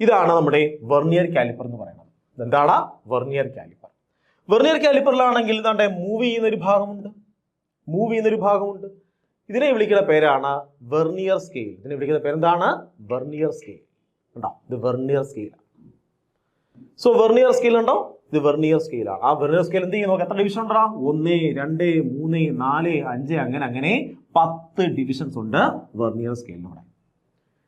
ഇതാണ് നമ്മുടെ vernier caliper എന്ന് പറയുന്നത്. എന്താണ് വെർനിയർ കാലിപ്പർ? വെർനിയർ കാലിപ്പറിലാണെങ്കിൽ എന്താ മൂവ് ചെയ്യുന്ന ഒരു ഭാഗമുണ്ട്. ഇതിനെ വിളിക്കുന്ന പേരാണ് വെർനിയർ സ്കെയിൽ. ഇതിനെ വിളിക്കുന്ന പേരെന്താണ്? Vernier scale. ഉണ്ടോ? ഇത് vernier scale. So vernier scale ഉണ്ടോ? ഇത് വെർനിയർ സ്കെയിലാണ്. ആ വെർനിയർ സ്കെയിൽ എന്ത് ചെയ്യും? എത്ര ഡിവിഷൻ ഉണ്ടോ? 1, 2, 3, 4, 5 അങ്ങനെ 10 ഡിവിഷൻസ് ഉണ്ട് വെർനിയർ സ്കെയിലിലൂടെ.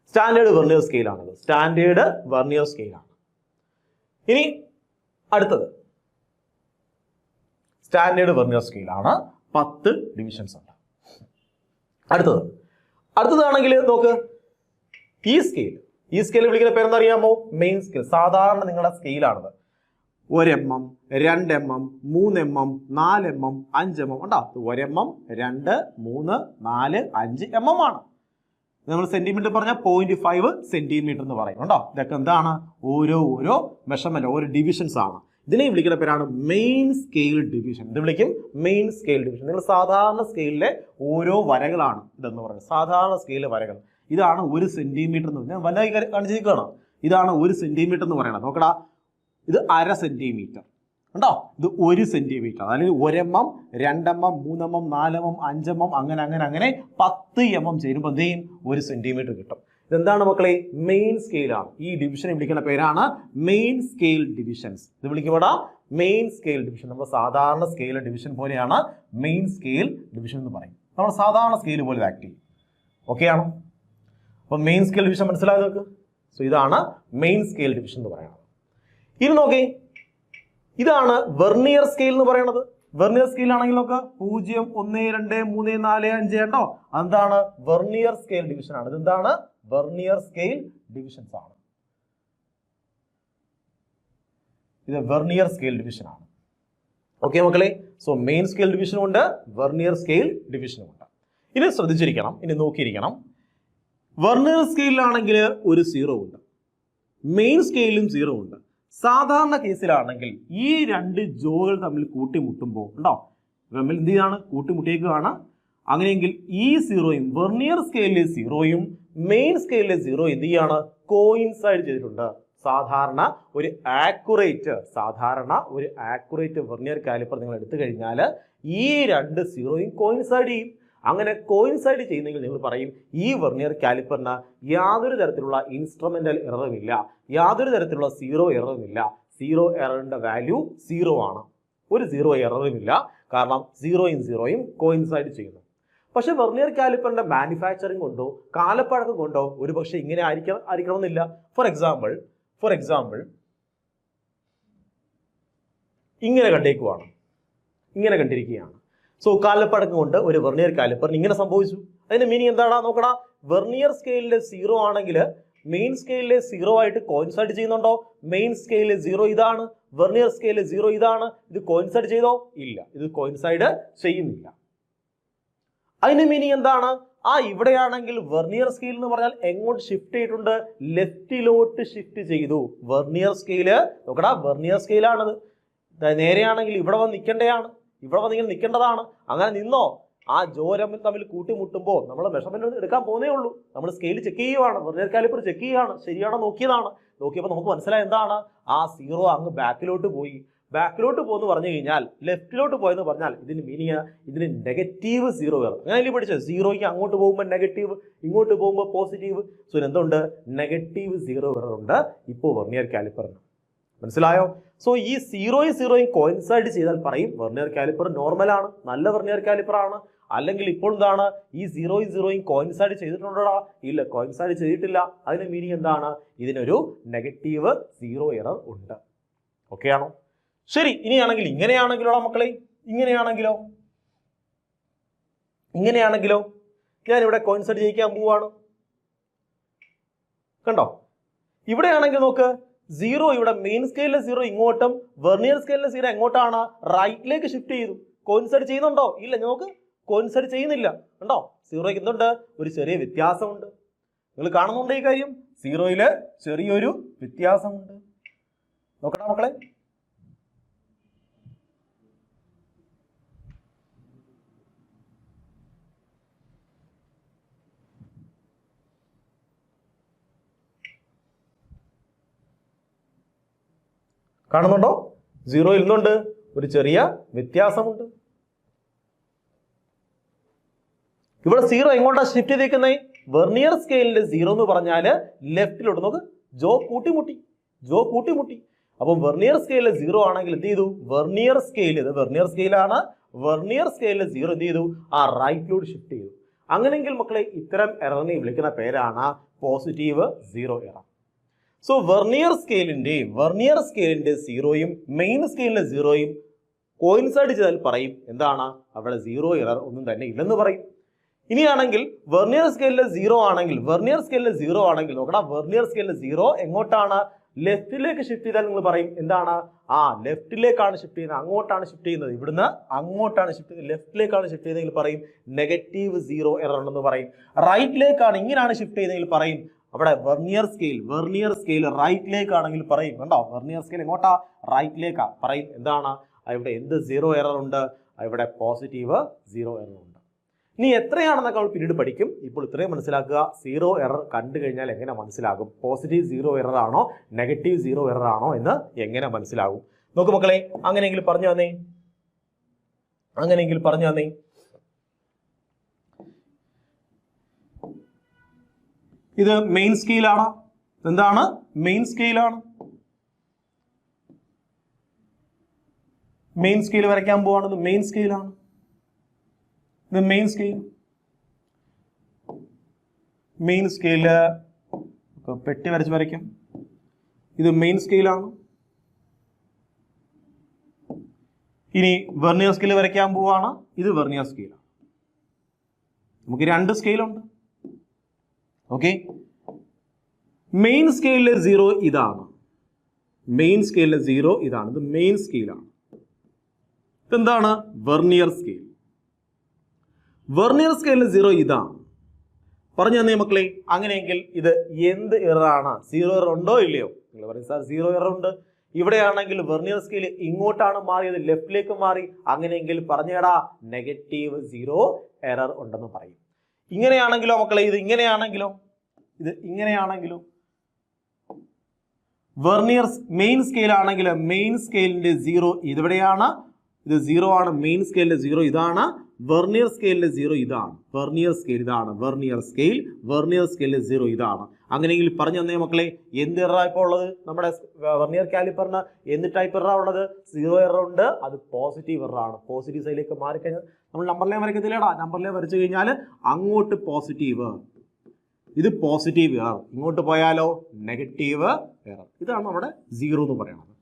സ്റ്റാൻഡേർഡ് വെർനിയർ സ്കെയിലാണത്. സ്റ്റാൻഡേർഡ് വെർനിയർ സ്കെയിലാണ്. ഇനി അടുത്തത് സ്റ്റാൻഡേർഡ് വെർനിയർ സ്കെയിലാണ്. 10 ഡിവിഷൻസ് ഉണ്ട്. അടുത്തതാണെങ്കിൽ നോക്ക്, ഈ സ്കെയിൽ വിളിക്കുന്ന പേരെന്താ അറിയാമോ? Main scale. സാധാരണ നിങ്ങളുടെ സ്കെയിലാണത്. 1 mm, 2 mm, 3 mm, 4 mm, 5 mm ഉണ്ടോ? 1 mm, 2, 3, 4, 5 mm ആണ്. നമ്മൾ സെന്റിമീറ്റർ പറഞ്ഞാൽ 0.5 സെന്റിമീറ്റർ എന്ന് പറയും. ഉണ്ടോ? ഇതൊക്കെ എന്താണ്? ഓരോ മെഷർമെന്റ്, ഓരോ ഡിവിഷൻസ് ആണ്. ഇതിനെ വിളിക്കുന്ന പേരാണ് മെയിൻ സ്കെയിൽ ഡിവിഷൻ. ഇത് വിളിക്കും മെയിൻ സ്കെയിൽ ഡിവിഷൻ. നിങ്ങൾ സാധാരണ സ്കെയിലിലെ ഓരോ വരകളാണ് ഇതെന്ന് പറയുന്നത്. സാധാരണ സ്കെയിലിലെ വരകൾ. ഇതാണ് 1 സെന്റിമീറ്റർ എന്ന് പറഞ്ഞാൽ വലുതായി കാണിച്ചിരിക്കുകയാണ്. ഇതാണ് 1 സെന്റിമീറ്റർ എന്ന് പറയുന്നത്. നോക്കടാ, ഇത് 1/2 സെന്റിമീറ്റർ ഉണ്ടോ? ഇത് 1 സെന്റിമീറ്റർ. അതായത് 1 mm, 2 mm, 3 mm, 4 mm, 5 mm അങ്ങനെ 10 mm ചേരുമ്പോൾ എന്ത് ചെയ്യും? 1 സെന്റിമീറ്റർ കിട്ടും. ഇതെന്താണ് മക്കളെ? മെയിൻ സ്കെയിലാണ്. ഈ ഡിവിഷനെ വിളിക്കുന്ന പേരാണ് മെയിൻ സ്കെയിൽ ഡിവിഷൻസ്. ഇത് വിളിക്കപ്പെടാ മെയിൻ സ്കെയിൽ ഡിവിഷൻ. നമ്മൾ സാധാരണ സ്കെയിൽ ഡിവിഷൻ പോലെയാണ് മെയിൻ സ്കെയിൽ ഡിവിഷൻ എന്ന് പറയും. നമ്മൾ സാധാരണ സ്കെയിൽ പോലെ ആക്ട് ചെയ്യും. ഓക്കെ ആണോ? അപ്പോൾ മെയിൻ സ്കെയിൽ ഡിവിഷൻ മനസ്സിലായത് നോക്ക്. സോ ഇതാണ് മെയിൻ സ്കെയിൽ ഡിവിഷൻ എന്ന് പറയുന്നത്. ഇനി നോക്കേ, ഇതാണ് വെർനിയർ സ്കെയിൽ എന്ന് പറയുന്നത്. വെർനിയർ സ്കെയിൽ ആണെങ്കിൽ നോക്ക്, 0, 1, 2, 3, 4, 5 ഉണ്ടോ? അതെന്താണ്? വെർനിയർ സ്കെയിൽ ഡിവിഷൻ ആണ്. ഇതെന്താണ്? വെർനിയർ സ്കെയിൽ ഡിവിഷൻസ് ആണ്. ഇത് വെർനിയർ സ്കെയിൽ ഡിവിഷൻ ആണ്. ഓക്കെ മക്കളെ? സോ മെയിൻ സ്കെയിൽ ഡിവിഷനും ഉണ്ട്, വെർനിയർ സ്കെയിൽ ഡിവിഷനും ഉണ്ട്. ഇനി ശ്രദ്ധിച്ചിരിക്കണം, ഇനി നോക്കിയിരിക്കണം. വെർനിയർ സ്കെയിലാണെങ്കിൽ ഒരു 0 ഉണ്ട്, മെയിൻ സ്കെയിലും 0 ഉണ്ട്. സാധാരണ കേസിലാണെങ്കിൽ ഈ 2 ജോകൾ തമ്മിൽ കൂട്ടിമുട്ടുമ്പോൾ ഉണ്ടോ? തമ്മിൽ എന്ത് ചെയ്യാണ്? കൂട്ടിമുട്ടിയേക്കുകയാണ്. അങ്ങനെയെങ്കിൽ ഈ 0യും വെർനിയർ സ്കെയിലിലെ 0യും മെയിൻ സ്കെയിലിലെ 0 എന്ത് ചെയ്യാണ്? കോയിൻസൈഡ് ചെയ്തിട്ടുണ്ട്. സാധാരണ ഒരു ആക്യുറേറ്റ് വെർനിയർ കാലിപ്പർ നിങ്ങൾ എടുത്തു കഴിഞ്ഞാൽ ഈ 2 0യും കോയിൻസൈഡ് ചെയ്യും. അങ്ങനെ കോയിൻസൈഡ് ചെയ്യുന്നെങ്കിൽ നിങ്ങൾ പറയും ഈ വെർനിയർ കാലിപ്പറിന് യാതൊരു തരത്തിലുള്ള ഇൻസ്ട്രുമെന്റൽ എററുമില്ല, യാതൊരു തരത്തിലുള്ള 0 എററുമില്ല. 0 എററിന്റെ വാല്യൂ 0 ആണ്. ഒരു 0 എററുമില്ല, കാരണം 0യും 0യും കോയിൻസൈഡ് ചെയ്യുന്നു. പക്ഷെ വെർനിയർ കാലിപ്പറിന്റെ മാനുഫാക്ചറിങ് കൊണ്ടോ കാലപ്പഴക്കം കൊണ്ടോ ഒരു പക്ഷെ ഇങ്ങനെ ആയിരിക്കണമെന്നില്ല. ഫോർ എക്സാമ്പിൾ ഇങ്ങനെ കണ്ടിരിക്കുകയാണ്. സോ കാലപ്പഴക്കം കൊണ്ട് ഒരു വെർനിയർ കാലിപ്പറിന് ഇങ്ങനെ സംഭവിച്ചു. അതിന്റെ മീനിങ് എന്താണോ നോക്കടാ? വെർനിയർ സ്കെയിലിലെ 0 ആണെങ്കിൽ മെയിൻ സ്കെയിലിലെ 0 ആയിട്ട് കോയിൻസൈഡ് ചെയ്യുന്നുണ്ടോ? മെയിൻ സ്കെയിലിലെ 0 ഇതാണ്, വെർനിയർ സ്കെയിലിലെ 0 ഇതാണ്. ഇത് കോയിൻസൈഡ് ചെയ്തോ? ഇല്ല, ഇത് കോയിൻസൈഡ് ചെയ്യുന്നില്ല. അതിന്റെ മീനിങ് എന്താണ്? ഇവിടെയാണെങ്കിൽ വെർനിയർ സ്കെയിൽ എന്ന് പറഞ്ഞാൽ എങ്ങോട്ട് ഷിഫ്റ്റ് ചെയ്തിട്ടുണ്ട്? ലെഫ്റ്റിലോട്ട് ഷിഫ്റ്റ് ചെയ്തു. വെർനിയർ സ്കെയില് നോക്കടാ, വെർനിയർ സ്കെയിലാണത്. നേരെയാണെങ്കിൽ ഇവിടെ വന്ന് നിൽക്കേണ്ടതാണ്, ഇവിടെ വന്ന് ഇങ്ങനെ നിൽക്കേണ്ടതാണ്. അങ്ങനെ നിന്നോ? ആ ജോരം തമ്മിൽ കൂട്ടിമുട്ടുമ്പോൾ നമ്മൾ മെഷർമെന്റ് എടുക്കാൻ പോകുന്നേ ഉള്ളൂ. നമ്മൾ സ്കെയിൽ ചെക്ക് ചെയ്യുവാണ്, വെർനിയർ കാലിപ്പർ ചെക്ക് ചെയ്യുകയാണ്, ശരിയാണോ നോക്കിയതാണ്. നോക്കിയപ്പോൾ നമുക്ക് മനസ്സിലായ എന്താണ്? ആ 0 അങ്ങ് ബാക്കിലോട്ട് പോകുന്നു പറഞ്ഞു കഴിഞ്ഞാൽ, ലെഫ്റ്റിലോട്ട് പോയെന്ന് പറഞ്ഞാൽ ഇതിന് മീനിങ് ഇതിന് നെഗറ്റീവ് 0 എറർ. അങ്ങനെ പഠിച്ചത് 0ക്ക് അങ്ങോട്ട് പോകുമ്പോൾ നെഗറ്റീവ്, ഇങ്ങോട്ട് പോകുമ്പോൾ പോസിറ്റീവ്. സോ എന്തുണ്ട്? നെഗറ്റീവ് 0 എറർ ഉണ്ട് ഇപ്പോൾ വെർനിയർ കാലിപ്പറിന്. മനസ്സിലായോ? സോ ഈ 0യും കോയിൻസൈഡ് ചെയ്താൽ പറയും വെർനിയർ കാലിപ്പർ നോർമൽ ആണ്, നല്ല വെർനിയർ കാലിപ്പർ ആണ്. അല്ലെങ്കിൽ ഇപ്പോൾ എന്താണ്? ഈ 0യും കോയിൻസൈഡ് ചെയ്തിട്ടുണ്ടോടാ? ഇല്ല, കോയിൻസൈഡ് ചെയ്തിട്ടില്ല. അതിന്റെ മീനിങ് എന്താണ്? ഇതിനൊരു നെഗറ്റീവ് 0 എറർ ഉണ്ട്. ഓക്കെ ആണോ? ശരി. ഇനിയാണെങ്കിൽ ഇങ്ങനെയാണെങ്കിലോ മക്കളെ, ഇങ്ങനെയാണെങ്കിലോ ഞാനിവിടെ കോയിൻസൈഡ് ചെയ്യിക്കാൻ പോവാണ്. കണ്ടോ? ഇവിടെയാണെങ്കിൽ നോക്ക്, 0 ഇവിടെ മെയിൻ സ്കെയിലിലെ 0 ഇങ്ങോട്ടും വെർനിയർ സ്കെയിലിലെ 0 എങ്ങോട്ടാണ്? റൈറ്റിലേക്ക് ഷിഫ്റ്റ് ചെയ്തു. കോയിൻസൈഡ് ചെയ്യുന്നുണ്ടോ? ഇല്ല, നോക്ക്, കോയിൻസൈഡ് ചെയ്യുന്നില്ല. കണ്ടോ? 0ക്ക് എന്തുണ്ട്? ഒരു ചെറിയ വ്യത്യാസമുണ്ട്. നിങ്ങൾ കാണുന്നുണ്ടോ ഈ കാര്യം? 0യില് ചെറിയൊരു വ്യത്യാസമുണ്ട്. നോക്കട്ടെ മക്കളെ. കാണുന്നുണ്ടോ? സീറോയിൽ നിന്നുണ്ട് ഒരു ചെറിയ വ്യത്യാസമുണ്ട്. ഇവിടെ സീറോ എങ്ങോട്ടാ ഷിഫ്റ്റ് ചെയ്തേക്കുന്നത്? വെർനിയർ സ്കെയിലിന്റെ സീറോ എന്ന് പറഞ്ഞാൽ ലെഫ്റ്റിലോട്ട്. നോക്ക്, ജോ കൂട്ടിമുട്ടി. അപ്പം വെർനിയർ സ്കെയിലിൽ സീറോ ആണെങ്കിൽ എന്ത് ചെയ്തു? വെർനിയർ സ്കെയിൽ, ഇത് വെർനിയർ സ്കെയിലാണ്, വെർനിയർ സ്കെയിലിൽ സീറോ എന്ത് ചെയ്തു? ആ റൈറ്റിലോട്ട് ഷിഫ്റ്റ് ചെയ്തു. അങ്ങനെയെങ്കിൽ മക്കളെ ഇത്തരം എററിനെ വിളിക്കുന്ന പേരാണ് positive zero error. So vernier സ്കെയിലിന്റെ സീറോയും മെയിൻ സ്കെയിലിന്റെ സീറോയും കോയിൻസൈഡ് ചെയ്താൽ പറയും എന്താണ്? അവിടെ സീറോ എറർ ഒന്നും തന്നെ ഇല്ലെന്ന് പറയും. ഇനിയാണെങ്കിൽ വെർനിയർ സ്കെയിലിലെ സീറോ ആണെങ്കിൽ നോക്കണം, വെർനിയർ സ്കെയിലിലെ സീറോ എങ്ങോട്ടാണ്? ലെഫ്റ്റിലേക്ക് ഷിഫ്റ്റ് ചെയ്താൽ നിങ്ങൾ പറയും എന്താണ്? ലെഫ്റ്റിലേക്കാണ് ഷിഫ്റ്റ് ചെയ്യുന്നത്, അങ്ങോട്ടാണ് ഷിഫ്റ്റ് ചെയ്യുന്നത്. ഇവിടുന്ന് അങ്ങോട്ടാണ് ഷിഫ്റ്റ് ചെയ്യുന്നത്, ലെഫ്റ്റിലേക്കാണ് ഷിഫ്റ്റ് ചെയ്യുന്നതെങ്കിൽ പറയും നെഗറ്റീവ് സീറോ എറർ ഉണ്ടെന്ന് പറയും. റൈറ്റിലേക്കാണ്, ഇങ്ങനെയാണ് ഷിഫ്റ്റ് ചെയ്യുന്നതെങ്കിൽ പറയും അവിടെ വെർനിയർ സ്കെയിൽ റൈറ്റിലേക്കാണെങ്കിൽ പറയും, കണ്ടോ, വെർനിയർ സ്കെയിൽ എങ്ങോട്ടാ? റൈറ്റിലേക്കാ, പറയും എന്താണ്? ഇവിടെ എന്ത് സീറോ എറർ ഉണ്ട്? ഇവിടെ പോസിറ്റീവ് സീറോ എറർ ഉണ്ട്. ഇനി എത്രയാണെന്നൊക്കെ നമ്മൾ പിന്നീട് പഠിക്കും. ഇപ്പോൾ ഇത്രയും മനസ്സിലാക്കുക. സീറോ എറർ കണ്ടു കഴിഞ്ഞാൽ എങ്ങനെ മനസ്സിലാകും? പോസിറ്റീവ് സീറോ എറർ ആണോ നെഗറ്റീവ് സീറോ എറർ ആണോ എന്ന് എങ്ങനെ മനസ്സിലാകും? നോക്കൂ മക്കളെ, അങ്ങനെയെങ്കിൽ പറഞ്ഞു തന്നേ. ഇത് മെയിൻ സ്കെയിലാണ്. എന്താണ്? മെയിൻ സ്കെയിലാണ്. മെയിൻ സ്കെയിൽ വരയ്ക്കാൻ പോവാണ്. മെയിൻ സ്കെയിലാണ്. ഇത് മെയിൻ സ്കെയില് പെട്ടി വരച്ച് വരയ്ക്കാം. ഇത് മെയിൻ സ്കെയിലാണ്. ഇനി വെർനിയർ സ്കെയിൽ വരയ്ക്കാൻ പോവാണ്. ഇത് വെർനിയർ സ്കെയിലാണ്. നമുക്ക് രണ്ട് സ്കെയിലുണ്ട്. ഓക്കെ, മെയിൻ സ്കെയിലിലെ സീറോ ഇതാണ്. ഇത് മെയിൻ സ്കെയിലാണ്. ഇതെന്താണ്? Vernier scale. വെർനിയർ സ്കെയിലിലെ സീറോ ഇതാണ്. പറഞ്ഞു തന്നേ മക്കളെ. അങ്ങനെയെങ്കിൽ ഇത് എന്ത് എററാണ്? സീറോ എറർ ഉണ്ടോ ഇല്ലയോ? നിങ്ങൾ പറയും സാർ സീറോ എറർ ഉണ്ട്. ഇവിടെയാണെങ്കിൽ വെർനിയർ സ്കെയിൽ ഇങ്ങോട്ടാണ് മാറിയത്, ലെഫ്റ്റിലേക്ക് മാറി. അങ്ങനെയെങ്കിൽ പറഞ്ഞേടാ നെഗറ്റീവ് സീറോ എറർ ഉണ്ടെന്ന് പറയും. ഇങ്ങനെയാണെങ്കിലോ മക്കളെ, ഇത് ഇങ്ങനെയാണെങ്കിലോ വെർനിയർ മെയിൻ സ്കെയിൽ ആണെങ്കിൽ മെയിൻ സ്കെയിലിന്റെ സീറോ ഇതെവിടെയാണ്? ഇത് സീറോ ആണ്. മെയിൻ സ്കെയിലിന്റെ സീറോ ഇതാണ്. വെർനിയർ സ്കെയിലിന്റെ സീറോ ഇതാണ്. വെർനിയർ സ്കെയിലിന്റെ സീറോ ഇതാണ്. അങ്ങനെയെങ്കിൽ പറഞ്ഞു തന്നേ മക്കളെ, എന്ത് എററാ ഇപ്പോൾ ഉള്ളത്? നമ്മുടെ വെർനിയർ കാലിപ്പറിന് എന്ത് ടൈപ്പ് എററാ ഉള്ളത്? സീറോ എറർ ഉണ്ട്. അത് പോസിറ്റീവ് എറർ ആണ്. പോസിറ്റീവ് സൈഡിലേക്ക് മാറിക്കഴിഞ്ഞാൽ നമ്മൾ നമ്പറിലേ വരയ്ക്കത്തില്ലേടാ, നമ്പറിലേ വരച്ചു കഴിഞ്ഞാൽ അങ്ങോട്ട് പോസിറ്റീവ്, ഇത് പോസിറ്റീവ് എറർ. ഇങ്ങോട്ട് പോയാലോ നെഗറ്റീവ് എറർ. ഇതാണ് നമ്മുടെ സീറോ എന്ന് പറയുന്നത്.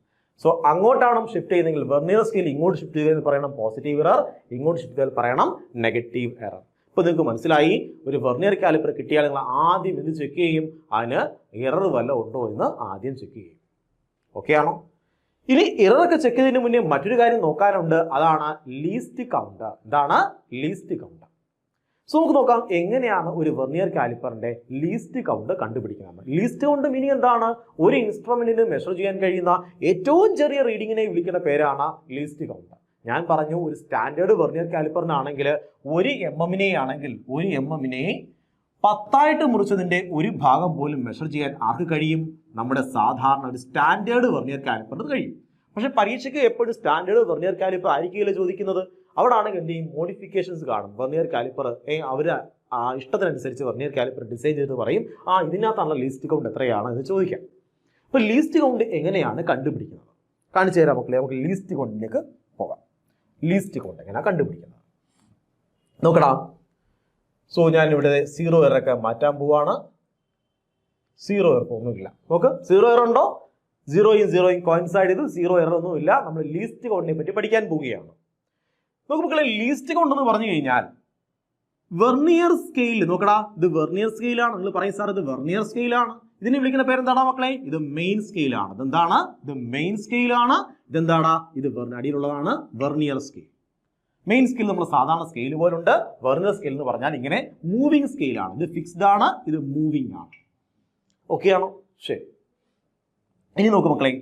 സോ അങ്ങോട്ടാണ് ഷിഫ്റ്റ് ചെയ്യുന്നതെങ്കിൽ വെർനിയർ സ്കെയിൽ ഇങ്ങോട്ട് ഷിഫ്റ്റ് ചെയ്തെന്ന് പറയണം പോസിറ്റീവ് എറർ, ഇങ്ങോട്ട് ഷിഫ്റ്റ് ചെയ്താൽ പറയണം നെഗറ്റീവ് എറർ. ഇപ്പോൾ നിങ്ങൾക്ക് മനസ്സിലായി. ഒരു വെർനിയർ കാലിപ്പർ കിട്ടിയാൽ നിങ്ങൾ ആദ്യം ഇത് ചെക്ക് ചെയ്യും, അതിന് എറർ വല്ല ഉണ്ടോ എന്ന് ആദ്യം ചെക്ക് ചെയ്യും. ഓക്കെ ആണോ? ഇനി എററൊക്കെ ചെക്ക് ചെയ്തതിന് മുന്നേ മറ്റൊരു കാര്യം നോക്കാനുണ്ട്. അതാണ് ലീസ്റ്റ് കൗണ്ട്. എന്താണ് ലീസ്റ്റ് കൗണ്ട്? സോ നമുക്ക് നോക്കാം എങ്ങനെയാണ് ഒരു വെർനിയർ കാലിപ്പറിന്റെ ലീസ്റ്റ് കൗണ്ട് കണ്ടുപിടിക്കുന്നത്. ലീസ്റ്റ് കൗണ്ട് മീനിങ് എന്താണ്? ഒരു ഇൻസ്ട്രുമെന്റിന് മെഷർ ചെയ്യാൻ കഴിയുന്ന ഏറ്റവും ചെറിയ റീഡിങ്ങിനെ വിളിക്കുന്ന പേരാണ് ലീസ്റ്റ് കൗണ്ട്. ഞാൻ പറഞ്ഞു ഒരു സ്റ്റാൻഡേർഡ് വെർനിയർ കാലിപ്പറിനാണെങ്കിൽ ഒരു എം എമ്മിനെ 10 മുറിച്ചതിന്റെ ഒരു ഭാഗം പോലും മെഷർ ചെയ്യാൻ ആർക്ക് കഴിയും? നമ്മുടെ സാധാരണ ഒരു സ്റ്റാൻഡേർഡ് വെർനിയർ കാലിപ്പറിന് കഴിയും. പക്ഷെ പരീക്ഷയ്ക്ക് എപ്പോഴും സ്റ്റാൻഡേർഡ് വെർനിയർ കാലിപ്പർ ആയിരിക്കില്ല ചോദിക്കുന്നത്. അവിടെ ആണെങ്കിൽ എന്ത് ചെയ്യും? മോഡിഫിക്കേഷൻസ് കാണും. വെർനിയർ കാലിപ്പർ അവർ ഇഷ്ടത്തിനനുസരിച്ച് വെർനിയർ കാലിപ്പർ ഡിസൈൻ ചെയ്ത് പറയും ഇതിനകത്താണല്ലോ ലീസ്റ്റ് കൗണ്ട് എത്രയാണ് എന്ന് ചോദിക്കാം. അപ്പോൾ ലീസ്റ്റ് കൗണ്ട് എങ്ങനെയാണ് കണ്ടുപിടിക്കുന്നത്? കാണിച്ചു തരാം മക്കളെ. നമുക്ക് ലീസ്റ്റ് കൗണ്ടിലേക്ക് പോകാം. ലീസ്റ്റ് കൗണ്ട് എങ്ങനെയാണ് കണ്ടുപിടിക്കുന്നത് നോക്കടാ. സോ ഞാൻ ഇവിടെ സീറോ എററൊക്കെ മാറ്റാൻ പോവാണ്. സീറോ എറർ ഒന്നുമില്ല. നോക്ക്, സീറോ എറർ ഉണ്ടോ? സീറോയും കോയിൻസൈഡ് ചെയ്തു. സീറോ എറർ ഒന്നുമില്ല. നമ്മൾ ലീസ്റ്റ് കൗണ്ടിനെ പറ്റി പഠിക്കാൻ പോവുകയാണ്. നോക്ക് മക്കളെ, ലീസ്റ്റ് കൗണ്ട് എന്ന് പറഞ്ഞു കഴിഞ്ഞാൽ വെർനിയർ സ്കെയിൽ. നോക്കടാ, ഇത് വെർനിയർ സ്കെയിലാണ്. നിങ്ങൾ പറയും സാർ ഇത് വെർനിയർ സ്കെയിലാണ്. ഇതിനെ വിളിക്കുന്ന പേരെന്താടാ മക്കളെ? ഇത് മെയിൻ സ്കെയിലാണ്. ഇതെന്താണ്? ഇത് മെയിൻ സ്കെയിലാണ്. ഇതെന്താടാ? ഇത് അടിയിലുള്ളതാണ് വെർനിയർ സ്കെയിൽ. മെയിൻ സ്കെയിൽ നമ്മൾ സാധാരണ സ്കെയിൽ പോലുണ്ട്. വെർനിയർ സ്കെയിൽ എന്ന് പറഞ്ഞാൽ ഇങ്ങനെ മൂവിങ് സ്കെയിലാണ്. ഇത് ഫിക്സ്ഡ് ആണ്, ഇത് മൂവിങ് ആണ്. ഓക്കെ ആണോ? ശരി. ഇനി നോക്ക് മക്കളെ,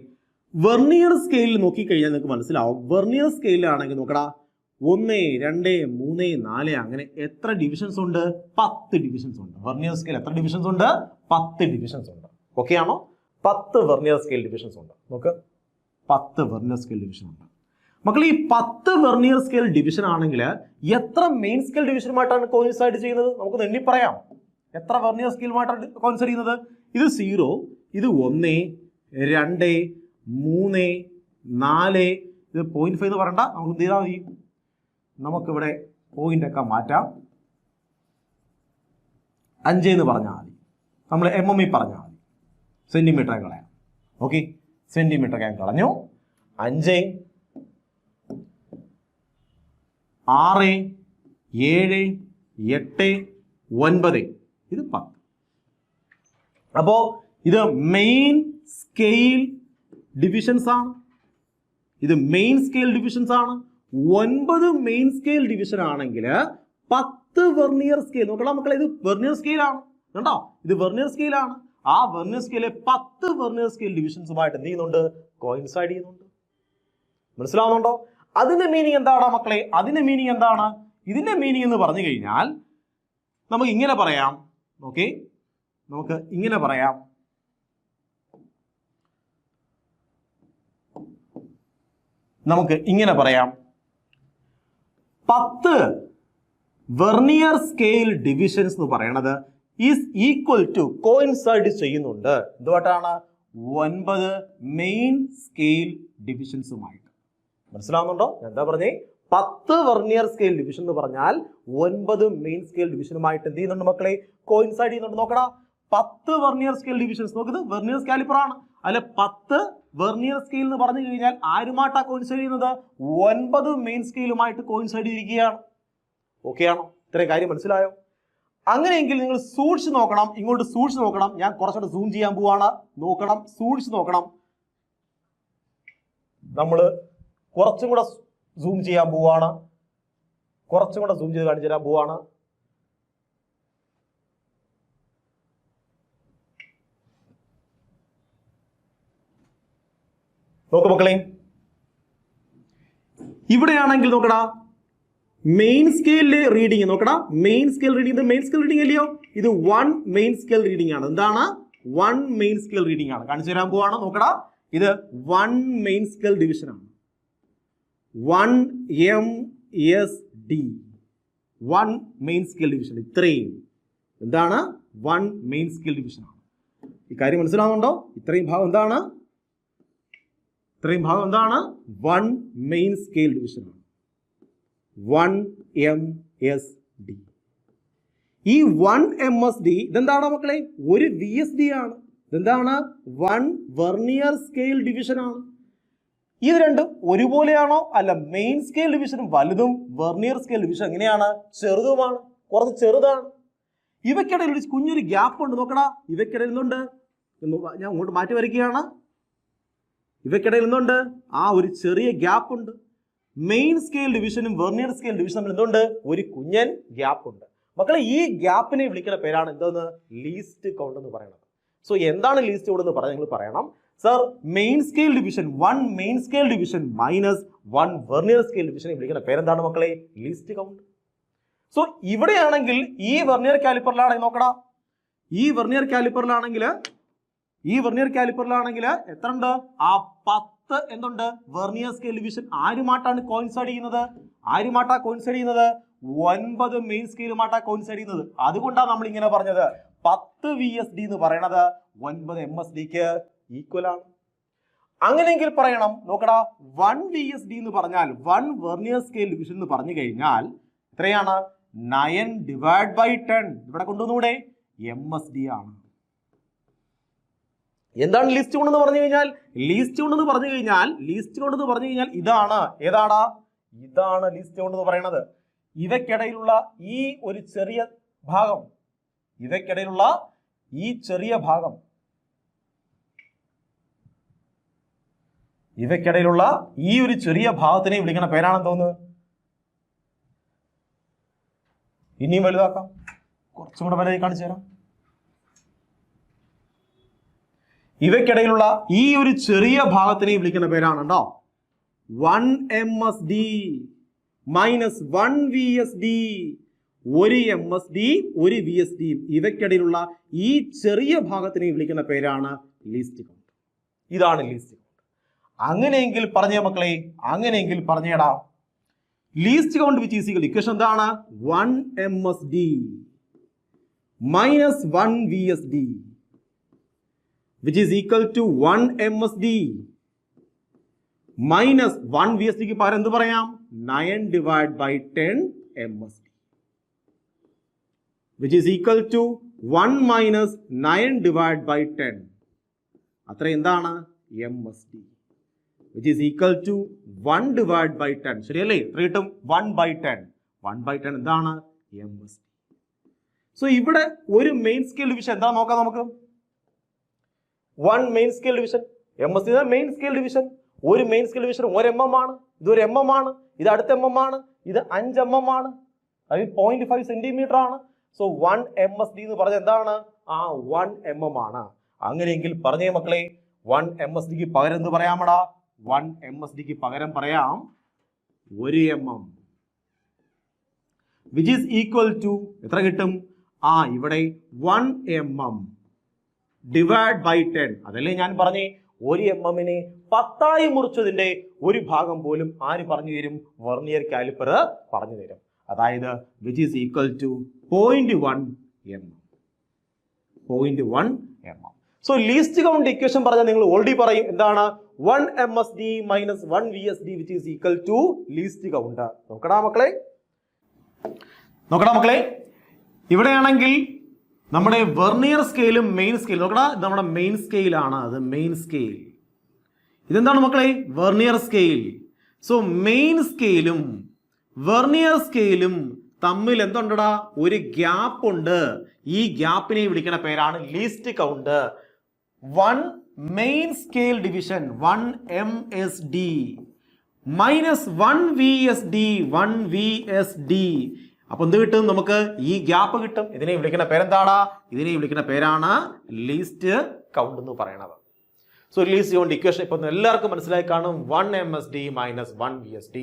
വെർനിയർ സ്കെയിലിൽ നോക്കിക്കഴിഞ്ഞാൽ നിങ്ങൾക്ക് മനസ്സിലാവും. വെർനിയർ സ്കെയിലാണെങ്കിൽ നോക്കടാ, 1, 2, 3, 4 അങ്ങനെ എത്ര ഡിവിഷൻസ് ഉണ്ട്? 10 ഡിവിഷൻസ് ഉണ്ട്. വെർനിയർ സ്കെയിൽ എത്ര ഡിവിഷൻസ് ഉണ്ട്? 10 ഡിവിഷൻസ് ഉണ്ട്. ഓക്കെ ആണോ? 10 വെർനിയർ സ്കെയിൽ ഡിവിഷൻസ് ഉണ്ട്. നോക്ക്, 10 വെർനിയർ സ്കെയിൽ ഡിവിഷൻ ഉണ്ട്. മക്കൾ ഈ 10 വെർനിയർ സ്കെയിൽ ഡിവിഷൻ ആണെങ്കിൽ എത്ര മെയിൻ സ്കെയിൽ ഡിവിഷനുമായിട്ടാണ് കോയിൻസൈഡ് ചെയ്യുന്നത്? നമുക്ക് എണ്ണി പറയാം. എത്ര വെർനിയർ സ്കെയിലുമായിട്ടാണ് കോയിൻസൈഡ് ചെയ്യുന്നത്? ഇത് 0, ഇത് 1, 2, 3, 4, ഇത് 0.5 എന്ന് പറയണ്ട, നമുക്ക് എന്ത് ചെയ്താൽ മതി, നമുക്കിവിടെ പോയിന്റ് ഒക്കെ മാറ്റാം. 5 എന്ന് പറഞ്ഞാൽ മതി, നമ്മൾ MME പറഞ്ഞാൽ മതി, സെന്റിമീറ്റർ കളയാം. ഓക്കെ, സെന്റിമീറ്റർ ഞാൻ കളഞ്ഞു. 5, 6, 7, 8, 9, ഇത് 10. അപ്പോ ഇത് മെയിൻ സ്കെയിൽ ഡിവിഷൻസ് ആണ്. ഇത് മെയിൻ സ്കെയിൽ ഡിവിഷൻസ് ആണ്. 9 മെയിൻ സ്കെയിൽ ഡിവിഷൻ ആണെങ്കിൽ 10 വെർനിയർ സ്കെയിൽ. നോക്കണം മക്കളെ, ഇത് വെർനിയർ സ്കെയിൽ ആണ് കണ്ടോ, ഇത് വെർനിയർ സ്കെയിൽ ആണ്. ആ വെർനിയർ സ്കെയിലെ 10 വെർനിയർ സ്കെയിൽ ഡിവിഷൻസുമായിട്ട് എന്ത് ചെയ്യുന്നുണ്ട്? കോയിൻസൈഡ് ചെയ്യുന്നുണ്ട്. മനസ്സിലാവുന്നുണ്ടോ? അതിന്റെ മീനിങ് എന്താണ് മക്കളെ? അതിന്റെ മീനിങ് എന്താണ്? ഇതിന്റെ മീനിങ് എന്ന് പറഞ്ഞു കഴിഞ്ഞാൽ നമുക്ക് ഇങ്ങനെ പറയാം. ഓക്കെ, നമുക്ക് ഇങ്ങനെ പറയാം. നമുക്ക് ഇങ്ങനെ പറയാം, 10 വെർനിയർ സ്കെയിൽ ഡിവിഷൻസ് എന്ന് പറയുന്നത് ഈസ് ഈക്വൽ ടു കോയിൻസൈഡ് ചെയ്യുന്നുണ്ട് എന്തുമായിട്ടാണ്? 9 മെയിൻ സ്കെയിൽ ഡിവിഷൻസുമായിട്ട്. മനസ്സിലാവുന്നുണ്ടോ? എന്താ പറഞ്ഞേ? 10 വെർനിയർ സ്കെയിൽ ഡിവിഷൻ എന്ന് പറഞ്ഞാൽ 9 മെയിൻ സ്കെയിൽ ഡിവിഷനുമായിട്ട് എന്ത് ചെയ്യുന്നുണ്ട് മക്കളെ? കോയിൻസൈഡ് ചെയ്യുന്നുണ്ട്. നോക്കടാ, 10 വെർനിയർ സ്കെയിൽ ഡിവിഷൻസ്. നോക്കുന്നത് വെർനിയർ കാലിപ്പർ ആണ്. അല്ലെ 10 വെർനിയർ സ്കെയിൽ എന്ന് പറഞ്ഞു കഴിഞ്ഞാൽ ആരുമായിട്ടാ കോയിൻസൈഡ് ചെയ്യുന്നത്? 9 മെയിൻ സ്കെയിലുമായിട്ട് കോയിൻസൈഡ് ചെയ്തിരിക്കുകയാണ്. ഓക്കെ ആണോ? ഇത്രയും കാര്യം മനസ്സിലായോ? അങ്ങനെയെങ്കിൽ നിങ്ങൾ സൂക്ഷിച്ച് നോക്കണം, ഇങ്ങോട്ട് സൂക്ഷിച്ച് നോക്കണം. ഞാൻ കുറച്ചുകൂടെ സൂം ചെയ്യാൻ പോവാണ്. നോക്കണം, സൂക്ഷിച്ച് നോക്കണം. നമ്മൾ കുറച്ചും കൂടെ സൂം ചെയ്യാൻ പോവാണ്. കുറച്ചും കൂടെ സൂം ചെയ്ത് കാണിച്ചു തരാൻ പോവാണ്. നോക്ക് മക്കളെ, ഇവിടെയാണെങ്കിൽ നോക്കടാ, മെയിൻ സ്കെയിലിലെ റീഡിങ് നോക്കടാ. മെയിൻ സ്കെയിൽ റീഡിങ്, ഇത് മെയിൻ സ്കെയിൽ റീഡിങ് അല്ലയോ? ഇത് 1 മെയിൻ സ്കെയിൽ റീഡിംഗ് ആണ്. എന്താണ്? 1 മെയിൻ സ്കെയിൽ റീഡിംഗ് ആണ്. കാണിച്ചു തരാൻ പോവാണ്. നോക്കടാ, ഇത് 1 മെയിൻ സ്കെയിൽ ഡിവിഷൻ ആണ്. 1 MSD, 1 മെയിൻ സ്കെയിൽ ഡിവിഷൻ. ഇത്രയും എന്താണ്? 1 മെയിൻ സ്കെയിൽ ഡിവിഷൻ ആണ്. ഈ കാര്യം മനസ്സിലാവുന്നുണ്ടോ? ഇത്രയും ഭാഗം എന്താണ്? ഇത്രയും ഭാഗം എന്താണ്? 1 മെയിൻ സ്കെയിൽ ഡിവിഷൻ ആണ്. 1 MSD. ഈ 1 MSD ഇതെന്താണ് മക്കളെ? ഒരു VSD ആണ്. ഇതെന്താണ്? 1 വെർനിയർ സ്കെയിൽ ഡിവിഷൻ ആണ്. ഇത് രണ്ടും ഒരുപോലെയാണോ? അല്ല, മെയിൻ സ്കെയിൽ ഡിവിഷനും വലുതും വെർനിയർ സ്കെയിൽ ഡിവിഷൻ എങ്ങനെയാണ്? ചെറുതുമാണ്, കുറച്ച് ചെറുതാണ്. ഇവയ്ക്കിടയിൽ ഒരു കുഞ്ഞൊരു ഗ്യാപ്പ് ഉണ്ട്. നോക്കടാ, ഇവയ്ക്കിടയിൽ എന്തുണ്ട്? ഞാൻ അങ്ങോട്ട് മാറ്റി വരയ്ക്കുകയാണ്. ഇവയ്ക്കിടയിൽ എന്തുണ്ട്? ആ ഒരു ചെറിയ ഗ്യാപ്പ് ഉണ്ട്. മെയിൻ സ്കെയിൽ ഡിവിഷനും വെർനിയർ സ്കെയിൽ ഡിവിഷനും തമ്മിൽ എന്തുണ്ട്? ഒരു കുഞ്ഞൻ ഗ്യാപ്പ് ഉണ്ട്. മക്കളെ, ഈ ഗ്യാപ്പിനെ വിളിക്കുന്ന പേരാണ് എന്തെന്ന്? ലീസ്റ്റ് കൗണ്ട് എന്ന് പറയുന്നത്. സോ എന്താണ് ലീസ്റ്റ് കൗണ്ട് എന്ന് പറഞ്ഞാൽ നിങ്ങൾ പറയണം, sir main scale division 1 main scale division minus 1 vernier scale ഡിവിഷനെ വിളിക്കുന്ന പേരെന്താണ് മക്കളെ? Least count. സോ ഇവിടെയാണെങ്കിൽ ഈ വെർനിയർ കാലിപ്പറിലാണെങ്കിൽ നോക്കടാ, ഈ വെർനിയർ കാലിപ്പറിലാണെങ്കിൽ എത്ര ഉണ്ട്? ആ 10 എന്തുണ്ട്? വെർനിയർ സ്കെയിൽ ഡിവിഷൻ ആരുമായിട്ടാണ് കോയിൻസൈഡ് ചെയ്യുന്നത്? 9 മെയിൻ സ്കെയിലുമായിട്ടാ കോയിൻസൈഡ് ചെയ്യുന്നത്. അതുകൊണ്ടാണ് നമ്മൾ ഇങ്ങനെ പറഞ്ഞത് 10 VSD എന്ന് പറയുന്നത് 9 MSDക്ക് ഈക്വൽ ആണ്. അങ്ങനെയെങ്കിൽ പറയണം, നോക്കടാ, 1 VSD എന്ന് പറഞ്ഞാൽ 1 വെർനിയർ സ്കെയിൽ ഡിവിഷൻ എന്ന് പറഞ്ഞു കഴിഞ്ഞാൽ എത്രയാണ്? 9/10. ഇവിടെ കൊണ്ടുവന്നൂടെ? MSD ആണ്. എന്താണ് ലീസ്റ്റ് കൗണ്ട് എന്ന് പറഞ്ഞു കഴിഞ്ഞാൽ? ലീസ്റ്റ് കൗണ്ട് എന്ന് പറഞ്ഞു കഴിഞ്ഞാൽ ഇതാണ്. ഏതാടാ? ഇതാണ് ലീസ്റ്റ് കൗണ്ട് എന്ന് പറയുന്നത്. ഇവയ്ക്കിടയിലുള്ള ഈ ഒരു ചെറിയ ഭാഗം, ഇവയ്ക്കിടയിലുള്ള ഈ ചെറിയ ഭാഗം, ഇവയ്ക്കിടയിലുള്ള ഈ ഒരു ചെറിയ ഭാഗത്തിനെ വിളിക്കുന്ന പേരാണെന്ന് തോന്നുന്നു. ഇനിയും വലുതാക്കാം, കുറച്ചും കൂടെ വലുതായി കാണിച്ചു തരാം. ഇവയ്ക്കിടയിലുള്ള ഈ ഒരു ചെറിയ ഭാഗത്തിനെ വിളിക്കുന്ന പേരാണ് കേട്ടോ 1 MSD മൈനസ് 1 VSD. ഒരു MSD ഒരു VSD ഇവയ്ക്കിടയിലുള്ള ഈ ചെറിയ ഭാഗത്തിനെ വിളിക്കുന്ന പേരാണ് ലീസ്റ്റ് കൗണ്ട്. ഇതാണ് ലീസ്റ്റ് കൗണ്ട്. അങ്ങനെയെങ്കിൽ പറഞ്ഞേ മക്കളെ, അങ്ങനെയെങ്കിൽ പറഞ്ഞേടാ. Least count which is equal, equation എന്താണ്? 1 MSD minus 1 VSD which is equal to 1 MSD minus 1 VSD ക്ക് പകരം എന്ത് പറയാം? 9 divided by 10 MSD which is equal to 1 minus 9 divided by 10. അത്ര എന്താണ്? MSD which is equal to 1 divided by 10. ശരിയല്ലേ? എത്ര കിട്ടും? 1 by 10. 1 by 10 എന്താണ്? MSD. സോ ഇവിടെ ഒരു മെയിൻ സ്കെയിൽ ഡിവിഷൻ എന്താ നോക്കാം നമുക്ക്. 1 main scale division, MSD main scale division. ഒരു മെയിൻ സ്കെയിൽ ഡിവിഷൻ 1 mm ആണ്. ഇത് 1 mm ആണ്. ഇത് അടുത്ത mm ആണ്. ഇത് 5 mm ആണ്. അത് 0.5 സെന്റിമീറ്റർ ആണ്. സോ 1 MSD എന്ന് പറഞ്ഞാൽ എന്താണ്? 1 mm ആണ്. അങ്ങനെയെങ്കിൽ പറഞ്ഞേ മക്കളെ, 1 MSDക്ക് പകരം എന്ത് പറയാമടാ? 1 MSDക്ക് പകരം പറയാം 1 mm which is equal to എത്ര കിട്ടും? ഇവിടെ 1 mm divide by 10. അതല്ലേ ഞാൻ പറഞ്ഞേ, 1 mm-നെ 10 മുറിച്ചതിന്റെ ഒരു ഭാഗം പോലും ആര് പറഞ്ഞു തരും? വെർനിയർ കാലിപ്പർ പറഞ്ഞു തരും. അതായത് which is equal to 0.1 mm. 0.1 mm. So least count equation പറഞ്ഞാൽ നിങ്ങൾ ഓൾറെഡി പറയും എന്താണ്? 1 MSD minus 1 VSD which is equal to least count. നോക്കടാ മക്കളെ, ഇവിടെയാണെങ്കിൽ നമ്മുടെ വെർനിയർ സ്കെയിലും മെയിൻ സ്കെയിൽ നോക്കടാ. ഇത് നമ്മുടെ മെയിൻ സ്കെയിലാണ്. അത് മെയിൻ സ്കെയിൽ. ഇതെന്താണ് മക്കളെ? Vernier scale. സോ മെയിൻ സ്കെയിലും വെർനിയർ സ്കെയിലും തമ്മിൽ എന്തുണ്ടടാ? ഒരു ഗ്യാപ്പ് ഉണ്ട്. ഈ ഗ്യാപ്പിനെ വിളിക്കുന്ന പേരാണ് least count. 1 main scale division 1 MSD minus 1 VSD 1 VSD. അപ്പൊ എന്ത് കിട്ടും നമുക്ക്? ഈ ഗ്യാപ്പ് കിട്ടും. ഇതിനെ വിളിക്കുന്ന പേരെന്താടാ? ഇതിനെ വിളിക്കുന്ന പേരാണ് ലീസ്റ്റ് കൗണ്ട് എന്ന് പറയുന്നത്. സോ ലീസ്റ്റ് കൗണ്ട് ഇക്വേഷൻ ഇപ്പൊ എല്ലാവർക്കും മനസ്സിലായി കാണും. 1 MSD മൈനസ് 1 VSD.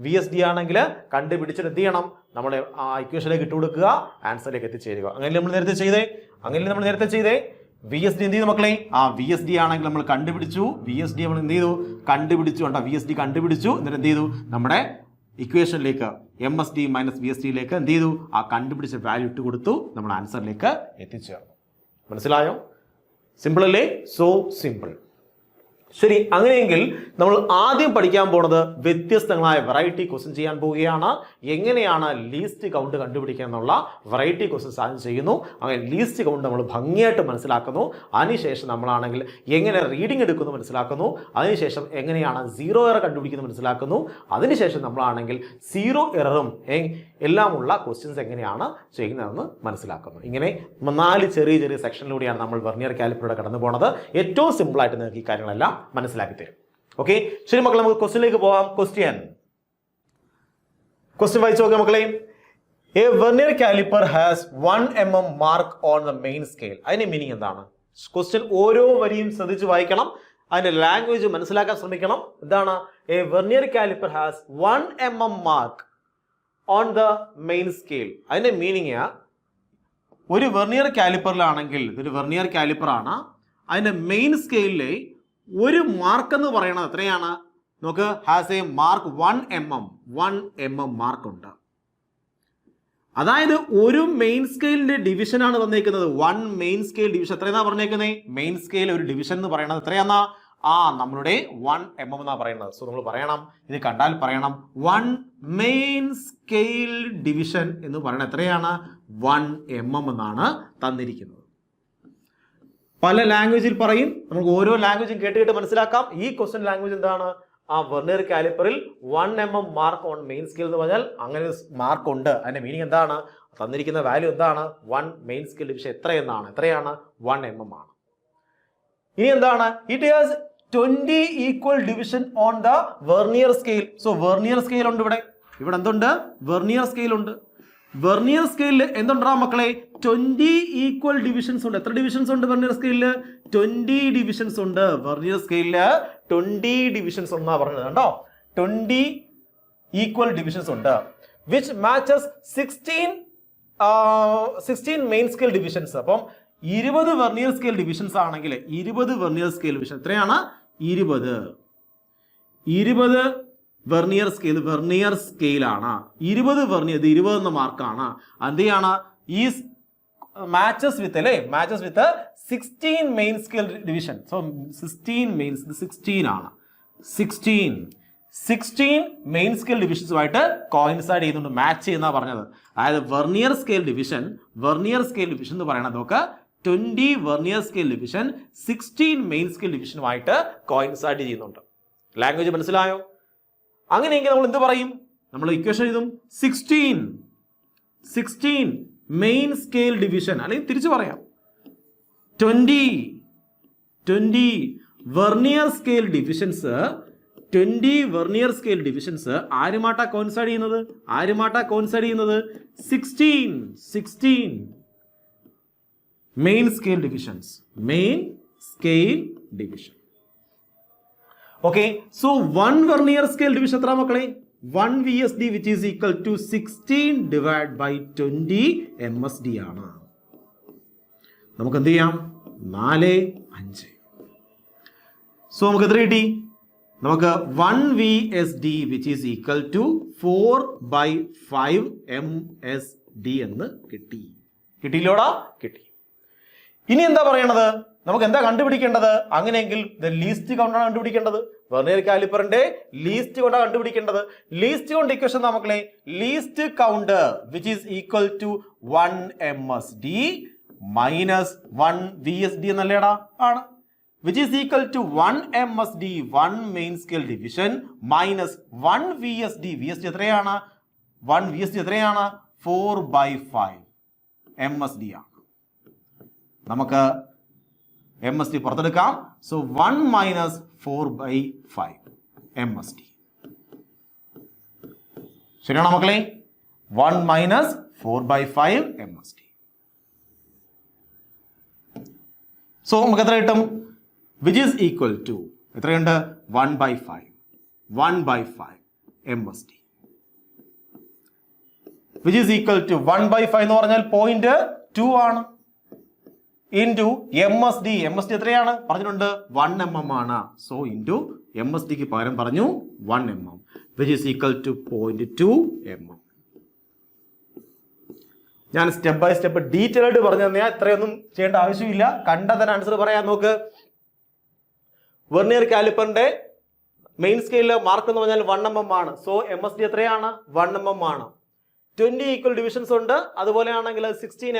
VSD ആണെങ്കിൽ കണ്ടുപിടിച്ചിട്ട് എന്ത് ചെയ്യണം? നമ്മുടെ ആ ഇക്വേഷനിലേക്ക് ഇട്ട് കൊടുക്കുക, ആൻസറിലേക്ക് എത്തിച്ചേരുക. അങ്ങനെ നമ്മൾ നേരത്തെ ചെയ്തേ. VSD എന്ത് ചെയ്തു മക്കളെ? VSD ആണെങ്കിൽ നമ്മൾ കണ്ടുപിടിച്ചു. VSD നമ്മൾ എന്ത് ചെയ്തു? കണ്ടുപിടിച്ചു. VSD കണ്ടുപിടിച്ചു. എന്നിട്ട് എന്ത് ചെയ്തു? നമ്മുടെ ഇക്വേഷനിലേക്ക് MSD മൈനസ് VSDയിലേക്ക് എന്ത് ചെയ്തു? ആ കണ്ടുപിടിച്ച വാല്യൂ ഇട്ട് കൊടുത്തു. നമ്മുടെ ആൻസറിലേക്ക് എത്തിച്ചേർന്നു. മനസ്സിലായോ? സിമ്പിൾ അല്ലേ? So simple. ശരി, അങ്ങനെയെങ്കിൽ നമ്മൾ ആദ്യം പഠിക്കാൻ പോണത് വ്യത്യസ്തങ്ങളായ വെറൈറ്റി ക്വസ്റ്റ്യൻ ചെയ്യാൻ പോവുകയാണ്. എങ്ങനെയാണ് ലീസ്റ്റ് കൗണ്ട് കണ്ടുപിടിക്കുക എന്നുള്ള വെറൈറ്റി ക്വസ്റ്റ്യൻസ് ആദ്യം ചെയ്യുന്നു. അങ്ങനെ ലീസ്റ്റ് കൗണ്ട് നമ്മൾ ഭംഗിയായിട്ട് മനസ്സിലാക്കുന്നു. അതിനുശേഷം നമ്മളാണെങ്കിൽ എങ്ങനെ റീഡിംഗ് എടുക്കുന്നു മനസ്സിലാക്കുന്നു. അതിനുശേഷം എങ്ങനെയാണ് 0 എറർ കണ്ടുപിടിക്കുന്നത് മനസ്സിലാക്കുന്നു. അതിനുശേഷം നമ്മളാണെങ്കിൽ 0 എററും എല്ലാമുള്ള ക്വസ്റ്റ്യൻസ് എങ്ങനെയാണ് ചെയ്യുന്നതെന്ന് മനസ്സിലാക്കുന്നു. ഇങ്ങനെ 4 ചെറിയ സെക്ഷനിലൂടെയാണ് നമ്മൾ വെർനിയർ കാലിപ്പറിലൂടെ കടന്നു പോകുന്നത്. ഏറ്റവും സിമ്പിളായിട്ട് നിങ്ങൾക്ക് ഈ കാര്യങ്ങളെല്ലാം മനസ്സിലാക്കി തരും. ഓക്കെ, ശരി മക്കളെ, നമുക്ക് ക്വസ്റ്റ്യനിലേക്ക് പോവാം. ക്വസ്റ്റ്യൻ വായിച്ചു നോക്കാം മക്കളെ. A vernier calliper has 1 mm mark on the main scale. അതിന്റെ മീനിങ് എന്താണ്? ക്വസ്റ്റ്യൻ ഓരോ വരിയും ശ്രദ്ധിച്ച് വായിക്കണം. അതിന്റെ ലാംഗ്വേജ് മനസ്സിലാക്കാൻ ശ്രമിക്കണം. എന്താണ്? A vernier calliper has 1 mm mark on the main scale. അതിന്റെ മീനിങ് ഒരു വെർനിയർ കാലിപ്പറിലാണെങ്കിൽ, ഇതൊരു വെർനിയർ കാലിപ്പർ ആണ്, അതിന്റെ മെയിൻ സ്കെയിലിലെ ഒരു മാർക്ക് എന്ന് പറയുന്നത് എത്രയാണ്? നോക്ക്, has A mark 1 mm mark ഉണ്ട്. അതായത് ഒരു മെയിൻ സ്കെയിലിന്റെ ഡിവിഷൻ ആണ് തന്നേക്കുന്നത്. 1 മെയിൻ സ്കെയിൽ ഡിവിഷൻ എത്രയാ പറഞ്ഞേക്കുന്നത്? മെയിൻ സ്കെയിൽ ഒരു ഡിവിഷൻ എന്ന് പറയുന്നത് എത്രയാന്നാ? നമ്മളുടെ 1 mm എന്നാ പറയുന്നത്. സോ നമ്മൾ പറയണം, ഇത് കണ്ടാൽ പറയണം 1 മെയിൻ സ്കെയിൽ ഡിവിഷൻ എന്ന് പറയുന്നത് എത്രയാണ്? 1 mm എന്നാണ് തന്നിരിക്കുന്നത്. പല ലാംഗ്വേജിൽ പറയും, നമുക്ക് ഓരോ ലാംഗ്വേജും കേട്ട് മനസ്സിലാക്കാം. ഈ ക്വസ്റ്റ്യൻ ലാംഗ്വേജ് എന്താണ്? വെർനിയർ കാലിപ്പറിൽ 1 mm mark on main scale എന്ന് പറഞ്ഞാൽ അങ്ങനെ മാർക്ക് ഉണ്ട്. അതിന്റെ മീനിങ് എന്താണ്? തന്നിരിക്കുന്ന വാല്യൂ എന്താണ്? 1 മെയിൻ സ്കെയിൽ ഡിവിഷൻ എത്രയാണ്? 1 mm ആണ്. ഇനി എന്താണ്? It has 20 equal division on the vernier scale. So vernier scale ഉണ്ട്. ഇവിടെ എന്തുണ്ട്? വെർനിയർ സ്കെയിൽ ഉണ്ട്. വെർനിയർ സ്കെയിലിൽ എന്തുണ്ടാ മക്കളെ? 20 ഈക്വൽ ഡിവിഷൻസ് ഉണ്ട്. എത്ര ഡിവിഷൻസ് ഉണ്ട് വെർനിയർ സ്കെയിലിൽ? 20 ഡിവിഷൻസ് ഉണ്ട്. വെർനിയർ സ്കെയിലിൽ 20 ഡിവിഷൻസ് എന്നാ പറഞ്ഞത്. കണ്ടോ? 20 ഈക്വൽ ഡിവിഷൻസ് ഉണ്ട്. Which matches 16 main scale divisions. അപ്പം 20 വെർനിയർ സ്കെയിൽ ഡിവിഷൻസ് ആണെങ്കിൽ 20 വെർനിയർ സ്കെയിൽ ഡിവിഷൻ എത്രയാണ്? 20. 20 വെർണിയർ സ്കെയിലാണ്. 20 വെർണിയർ, ഇത് 20 എന്ന മാർക്കാണ്. എന്ത് ചെയ്യാണ്? ഈ മാച്ചസ് വിത്ത് അല്ലേ, മാച്ചസ് വിത്ത് 16 main scale division. So 16 mains, ഇത് 16 ആണ്. 16 മെയിൻ സ്കെയിൽ ഡിവിഷൻസുമായിട്ട് കോയിൻസൈഡ് ചെയ്യുന്നുണ്ട്, മാച്ച് ചെയ്യുന്ന പറഞ്ഞത്. അതായത് വെർണിയർ സ്കെയിൽ ഡിവിഷൻ എന്ന് പറയുന്നത് നോക്ക്, 20 vernier scale division 16 main scale ഡിവിഷനുമായിട്ട് കോയിൻസൈഡ് ചെയ്യുന്നുണ്ട്. ലാംഗ്വേജ് മനസ്സിലായോ? അങ്ങനെയെങ്കിൽ നമ്മൾ എന്ത് പറയും? നമ്മൾ ഇക്വേഷൻ എഴുതും 16 മെയിൻ സ്കെയിൽ ഡിവിഷൻ, അല്ലെങ്കിൽ തിരിച്ചു പറയാം 20 vernier scale divisions. 20 vernier scale divisions ആരുമായിട്ടാ കോയിൻസൈഡ് ചെയ്യുന്നത്? 16 main scale divisions. Okay, so 1 vernier scale division എത്ര മക്കളെ? 1 VSD which is equal to 16 divided by 20 MSD ആണ്. നമുക്ക് എന്ത് ചെയ്യാം? 4, 5. സോ നമുക്ക് എത്ര കിട്ടി? നമുക്ക് 1 VSD which is equal to 4/5 MSD എന്ന് കിട്ടിയില്ലോടാ? കിട്ടി. ഇനി എന്താ പറയണത്? നമുക്ക് എന്താ കണ്ടുപിടിക്കേണ്ടത്? അങ്ങനെയെങ്കിൽ ലീസ്റ്റ് കൗണ്ട് ആണ് കണ്ടുപിടിക്കേണ്ടത്. വെർണിയർ കാലിപ്പറിന്റെ ലീസ്റ്റ് കൗണ്ട് കണ്ടുപിടിക്കേണ്ടത്. ലീസ്റ്റ് കൗണ്ട് ഇക്വേഷൻ മക്കളെ, least count which is equal to 1 MSD minus 1 VSD എന്നല്ലേടാ? ആണ്. Which is equal to 1 MSD 1 main scale division minus 1 VSD. VSD എത്രയാണ്? 1 VSD എത്രയാണ്? 4/5 MSD ആണ്. നമുക്ക് MSD പുറത്തെടുക്കാം. So 1 minus 4/5 MSD. ശരിയാണോ മക്കളെ? 1 മൈനസ് 4/5 MSD. സോ നമുക്ക് എത്ര കിട്ടും? വിച്ച് ഈസ് ഈക്വൽ ടു എത്രയുണ്ട്? 1/5 MSD. Which is equal to 1/5 എന്ന് പറഞ്ഞാൽ 0.2 ആണ്. Into MSD. MSD എത്രയാണ് പറഞ്ഞിട്ടുണ്ട്? 1 mm ആണ്. സോ ഇൻറ്റു MSDക്ക് പകരം പറഞ്ഞു 1 mm which is equal to 0.2 mm. ഞാൻ സ്റ്റെപ്പ് ബൈ സ്റ്റെപ്പ് ഡീറ്റെയിൽ ആയിട്ട് പറഞ്ഞു തന്നെയാ, ഇത്രയൊന്നും ചെയ്യേണ്ട ആവശ്യമില്ല. കണ്ടതിന് ആൻസർ പറയാൻ നോക്ക്. വെർണിയർ കാലിപ്പറിന്റെ മെയിൻ സ്കെയിലിലെ മാർക്ക് എന്ന് പറഞ്ഞാൽ 1 mm ആണ്. സോ MSD എത്രയാണ്? 1 mm ആണ്. 20 ഈക്വൽ ഡിവിഷൻസ് ഉണ്ട്. അതുപോലെ ആണെങ്കിൽ 16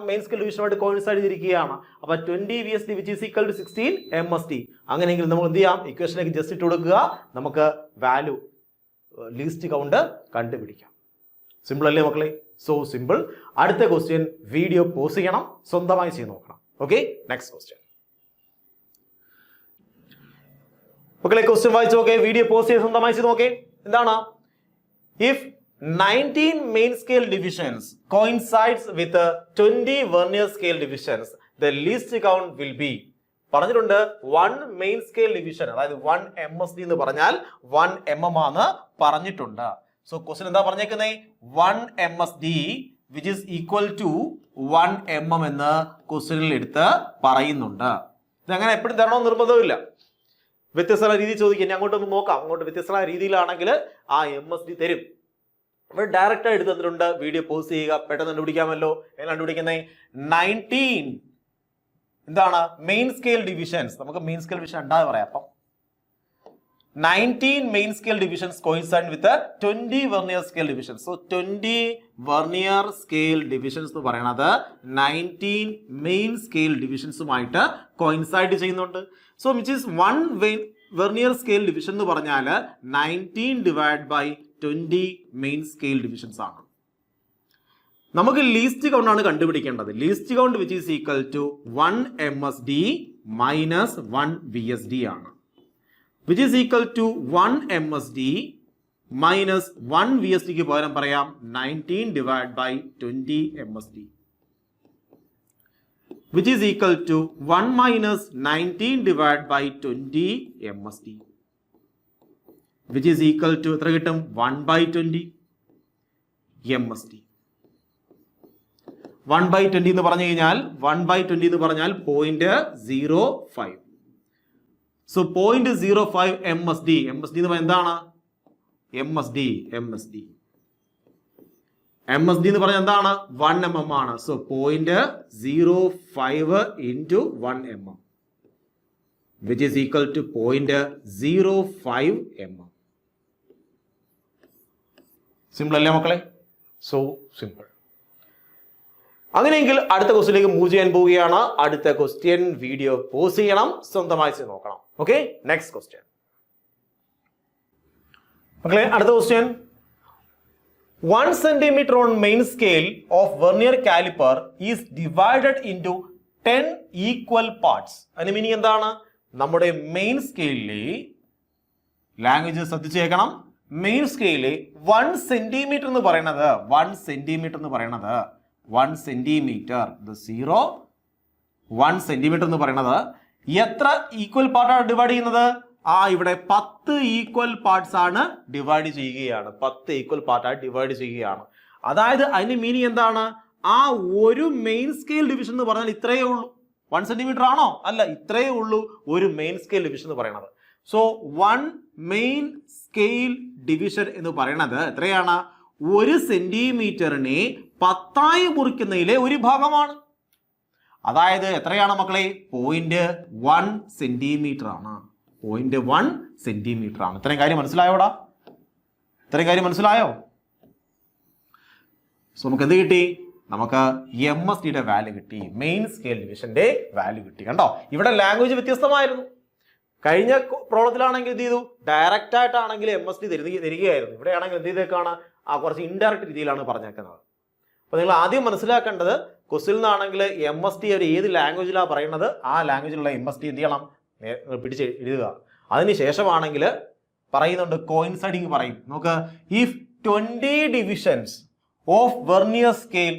മെയിൻ സ്കെയിൽ ഡിവിഷനുമായിട്ട് കോയിൻസൈഡ് ചെയ്തിരിക്കുകയാണ്. അപ്പൊ 20 VSD which is equal to 16 MSD. അങ്ങനെയെങ്കിൽ നമ്മൾ എന്ത് ചെയ്യാം? ഇക്വേഷനിലേക്ക് ജസ്റ്റ് ഇട്ട് കൊടുക്കുക. നമുക്ക് വാല്യൂ ലീസ്റ്റ് കൗണ്ട് കണ്ടുപിടിക്കാം. സിമ്പിൾ അല്ലേ മക്കളെ? So simple. അടുത്ത ക്വസ്റ്റ്യൻ വീഡിയോ പോസ് ചെയ്യണം, സ്വന്തമായി ചെയ്ത് നോക്കണം. ഓക്കെ, നെക്സ്റ്റ് ക്വസ്റ്റ്യൻ മക്കളെ. ക്വസ്റ്റ്യൻ വായിച്ചു നോക്കേ, വീഡിയോ പോസ് ചെയ്ത് സ്വന്തമായി ചെയ്ത് നോക്കേ. എന്താണ്? If 19 main scale divisions coincides with 20 vernier scale divisions, the least count will be. പറഞ്ഞിട്ടുണ്ട് 1 മെയിൻ സ്കെയിൽ ഡിവിഷൻ, അതായത് 1 MSD എന്ന് പറഞ്ഞാൽ 1 mm ആണ് പറഞ്ഞിട്ടുണ്ട്. സോ ക്വസ്റ്റ്യൻ എന്താ പറഞ്ഞേക്കുന്നത്? 1 MSD which is equal to 1 mm എന്ന് ക്വസ്റ്റ്യനിൽ എടുത്ത് പറയുന്നുണ്ട്. ഇതങ്ങനെ എപ്പോഴും തരണമെന്ന് നിർബന്ധമില്ല. വ്യത്യസ്തമായ രീതിയിൽ ചോദിക്കുക. ഇനി അങ്ങോട്ടൊന്ന് നോക്കാം. അങ്ങോട്ട് വ്യത്യസ്തമായ രീതിയിലാണെങ്കിൽ ആ MSD തരും. ഇവിടെ ഡയറക്റ്റ് ആയിട്ട് തന്നിട്ടുണ്ട്. വീഡിയോ പോസ് ചെയ്യുക, പെട്ടെന്ന് കണ്ടുപിടിക്കാമല്ലോ. എങ്ങനെ കണ്ടുപിടിക്കുന്നത്? 19 എന്താണ് മെയിൻ സ്കെയിൽ ഡിവിഷൻസ്. നമുക്ക് മെയിൻ സ്കെയിൽ ഡിവിഷൻ ഉണ്ടാകും പറയാം. അപ്പം 19 main scale divisions coincide with 20 vernier scale divisions. So 20 vernier scale divisions എന്ന് പറയുന്നത് 19 മെയിൻ സ്കെയിൽ ഡിവിഷൻസുമായിട്ട് കോയിൻസൈഡ് ചെയ്യുന്നുണ്ട്. So which is 1 vernier scale division എന്ന് പറഞ്ഞാൽ 19 divide by 20 main scale divisions ആണ്. നമുക്ക് ലീസ്റ്റ് കൗണ്ട് ആണ് കണ്ടുപിടിക്കേണ്ടത്. Least count which is equal to 1 MSD minus 1 VSD ആണ്. Which is equal to 1 MSD minus 1 VSDക്ക് പകരം പറയാം 19 divide by 20 MSD. which is equal to 1 minus 19 divided by 20 MSD, which is equal to 1 by 20 MSD. 1 by 20 എന്ന് പറഞ്ഞു കഴിഞ്ഞാൽ 1 by 20 എന്ന് പറഞ്ഞാൽ 0.05. So 0.05 MSD. MSD എന്ന് പറയുന്നത് എന്താണ്? MSD എന്ന് പറഞ്ഞാൽ എന്താണ്? 1 mm ആണ്. So 0.05 into 1 mm which is equal to 0.05 mm. Simple അല്ലേ മക്കളെ? So simple. അങ്ങനെയെങ്കിൽ അടുത്ത ക്വസ്റ്റ്യനിലേക്ക് മൂവ് ചെയ്യാൻ പോവുകയാണ്. അടുത്ത ക്വസ്റ്റ്യൻ വീഡിയോ പോസ് ചെയ്യണം, സ്വന്തമായി നോക്കണം. ഓക്കെ, നെക്സ്റ്റ് ക്വസ്റ്റ്യൻ മക്കളെ. അടുത്ത question, 1 centimeter on main scale of vernier caliper is divided into 10 equal parts. അതിന് മീനിങ് എന്താണ്? നമ്മുടെ മെയിൻ സ്കെയിലിലെ ലാംഗ്വേജ് ശ്രദ്ധിച്ചേക്കണം. മെയിൻ സ്കെയിലിലെ 1 സെന്റിമീറ്റർ എന്ന് പറയുന്നത് 1 സെന്റിമീറ്റർ എന്ന് പറയുന്നത് 1 സെന്റിമീറ്റർ 1 സെന്റിമീറ്റർ എന്ന് പറയുന്നത് എത്ര ഈക്വൽ പാർട്ടാണ് ഡിവൈഡ് ചെയ്യുന്നത്? ഇവിടെ 10 ഈക്വൽ പാർട്സ് ആണ് ഡിവൈഡ് ചെയ്യുകയാണ്. 10 ഈക്വൽ പാർട്ടായി ഡിവൈഡ് ചെയ്യുകയാണ്. അതായത് അതിന്റെ മീനിങ് എന്താണ്? ആ ഒരു മെയിൻ സ്കെയിൽ ഡിവിഷൻ എന്ന് പറഞ്ഞാൽ ഇത്രയേ ഉള്ളൂ. 1 സെന്റിമീറ്റർ ആണോ? അല്ല, ഇത്രയേ ഉള്ളൂ ഒരു മെയിൻ സ്കെയിൽ ഡിവിഷൻ എന്ന് പറയുന്നത്. സോ 1 മെയിൻ സ്കെയിൽ ഡിവിഷൻ എന്ന് പറയുന്നത് എത്രയാണ്? 1 സെന്റിമീറ്ററിനെ 10ആയി മുറിക്കുന്നതിലെ ഒരു ഭാഗമാണ്. അതായത് എത്രയാണ് മക്കളെ? 0.1 സെന്റിമീറ്റർ ആണ്. 0.1 സെന്റിമീറ്റർ ആണ്. ഇത്രയും കാര്യം മനസ്സിലായോടാ? ഇത്രയും കാര്യം മനസ്സിലായോ? സോ നമുക്ക് എന്ത് കിട്ടി? നമുക്ക് MSDയുടെ വാല്യൂ കിട്ടി, മെയിൻ സ്കെയിൽ ഡിവിഷന്റെ വാല്യൂ കിട്ടി. കണ്ടോ, ഇവിടെ ലാംഗ്വേജ് വ്യത്യസ്തമായിരുന്നു. കഴിഞ്ഞ പ്രോബ്ലത്തിലാണെങ്കിൽ എന്ത് ചെയ്തു? ഡയറക്റ്റ് ആയിട്ടാണെങ്കിൽ MSD തരികയായിരുന്നു. ഇവിടെയാണെങ്കിൽ എന്ത് ചെയ്തേക്കാണ്? കുറച്ച് ഇൻഡയറക്റ്റ് രീതിയിലാണ് പറഞ്ഞേക്കുന്നത്. അപ്പോൾ നിങ്ങൾ ആദ്യം മനസ്സിലാക്കേണ്ടത്, ക്വസ്റ്റിൽ നിന്നാണെങ്കിൽ MSD അവർ ഏത് ലാംഗ്വേജിലാണ് പറയുന്നത്, ആ ലാംഗ്വേജിലുള്ള MSD എന്ത് ചെയ്യണം? പിടിച്ച് എഴുതുക. അതിനുശേഷമാണെങ്കിൽ പറയുന്നുണ്ട് കോയിൻസൈഡിങ് പറയും. നോക്ക്, if 20 divisions of vernier scale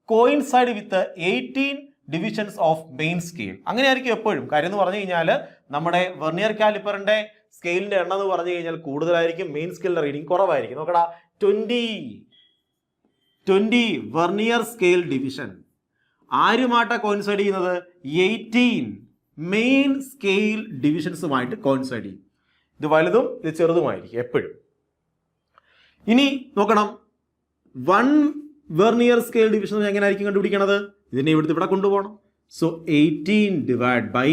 coincide with 18 divisions of main scale. അങ്ങനെ ആയിരിക്കും എപ്പോഴും. കാര്യം എന്ന് പറഞ്ഞു കഴിഞ്ഞാൽ നമ്മുടെ വെർനിയർ കാലിപ്പറിന്റെ സ്കെയിലിന്റെ എണ്ണം എന്ന് പറഞ്ഞു കഴിഞ്ഞാൽ കൂടുതലായിരിക്കും, മെയിൻ സ്കെയിലിന്റെ റീഡിങ് കുറവായിരിക്കും. നോക്കടാ, 20 വെർനിയർ സ്കെയിൽ ഡിവിഷൻ ആരുമായിട്ടാണ് കോയിൻസൈഡ് ചെയ്യുന്നത്? 18 മെയിൻ സ്കെയിൽ ഡിവിഷൻസുമായിട്ട് കോയിൻസൈഡ് ചെയ്യും. ഇത് വലുതും ഇത് ചെറുതുമായിരിക്കും എപ്പോഴും. ഇനി നോക്കണം, 1 വെർനിയർ സ്കെയിൽ ഡിവിഷൻ എങ്ങനെയായിരിക്കും കണ്ടുപിടിക്കണത്? ഇതിനെ ഇവിടെ കൊണ്ടുപോകണം. So 18 divide by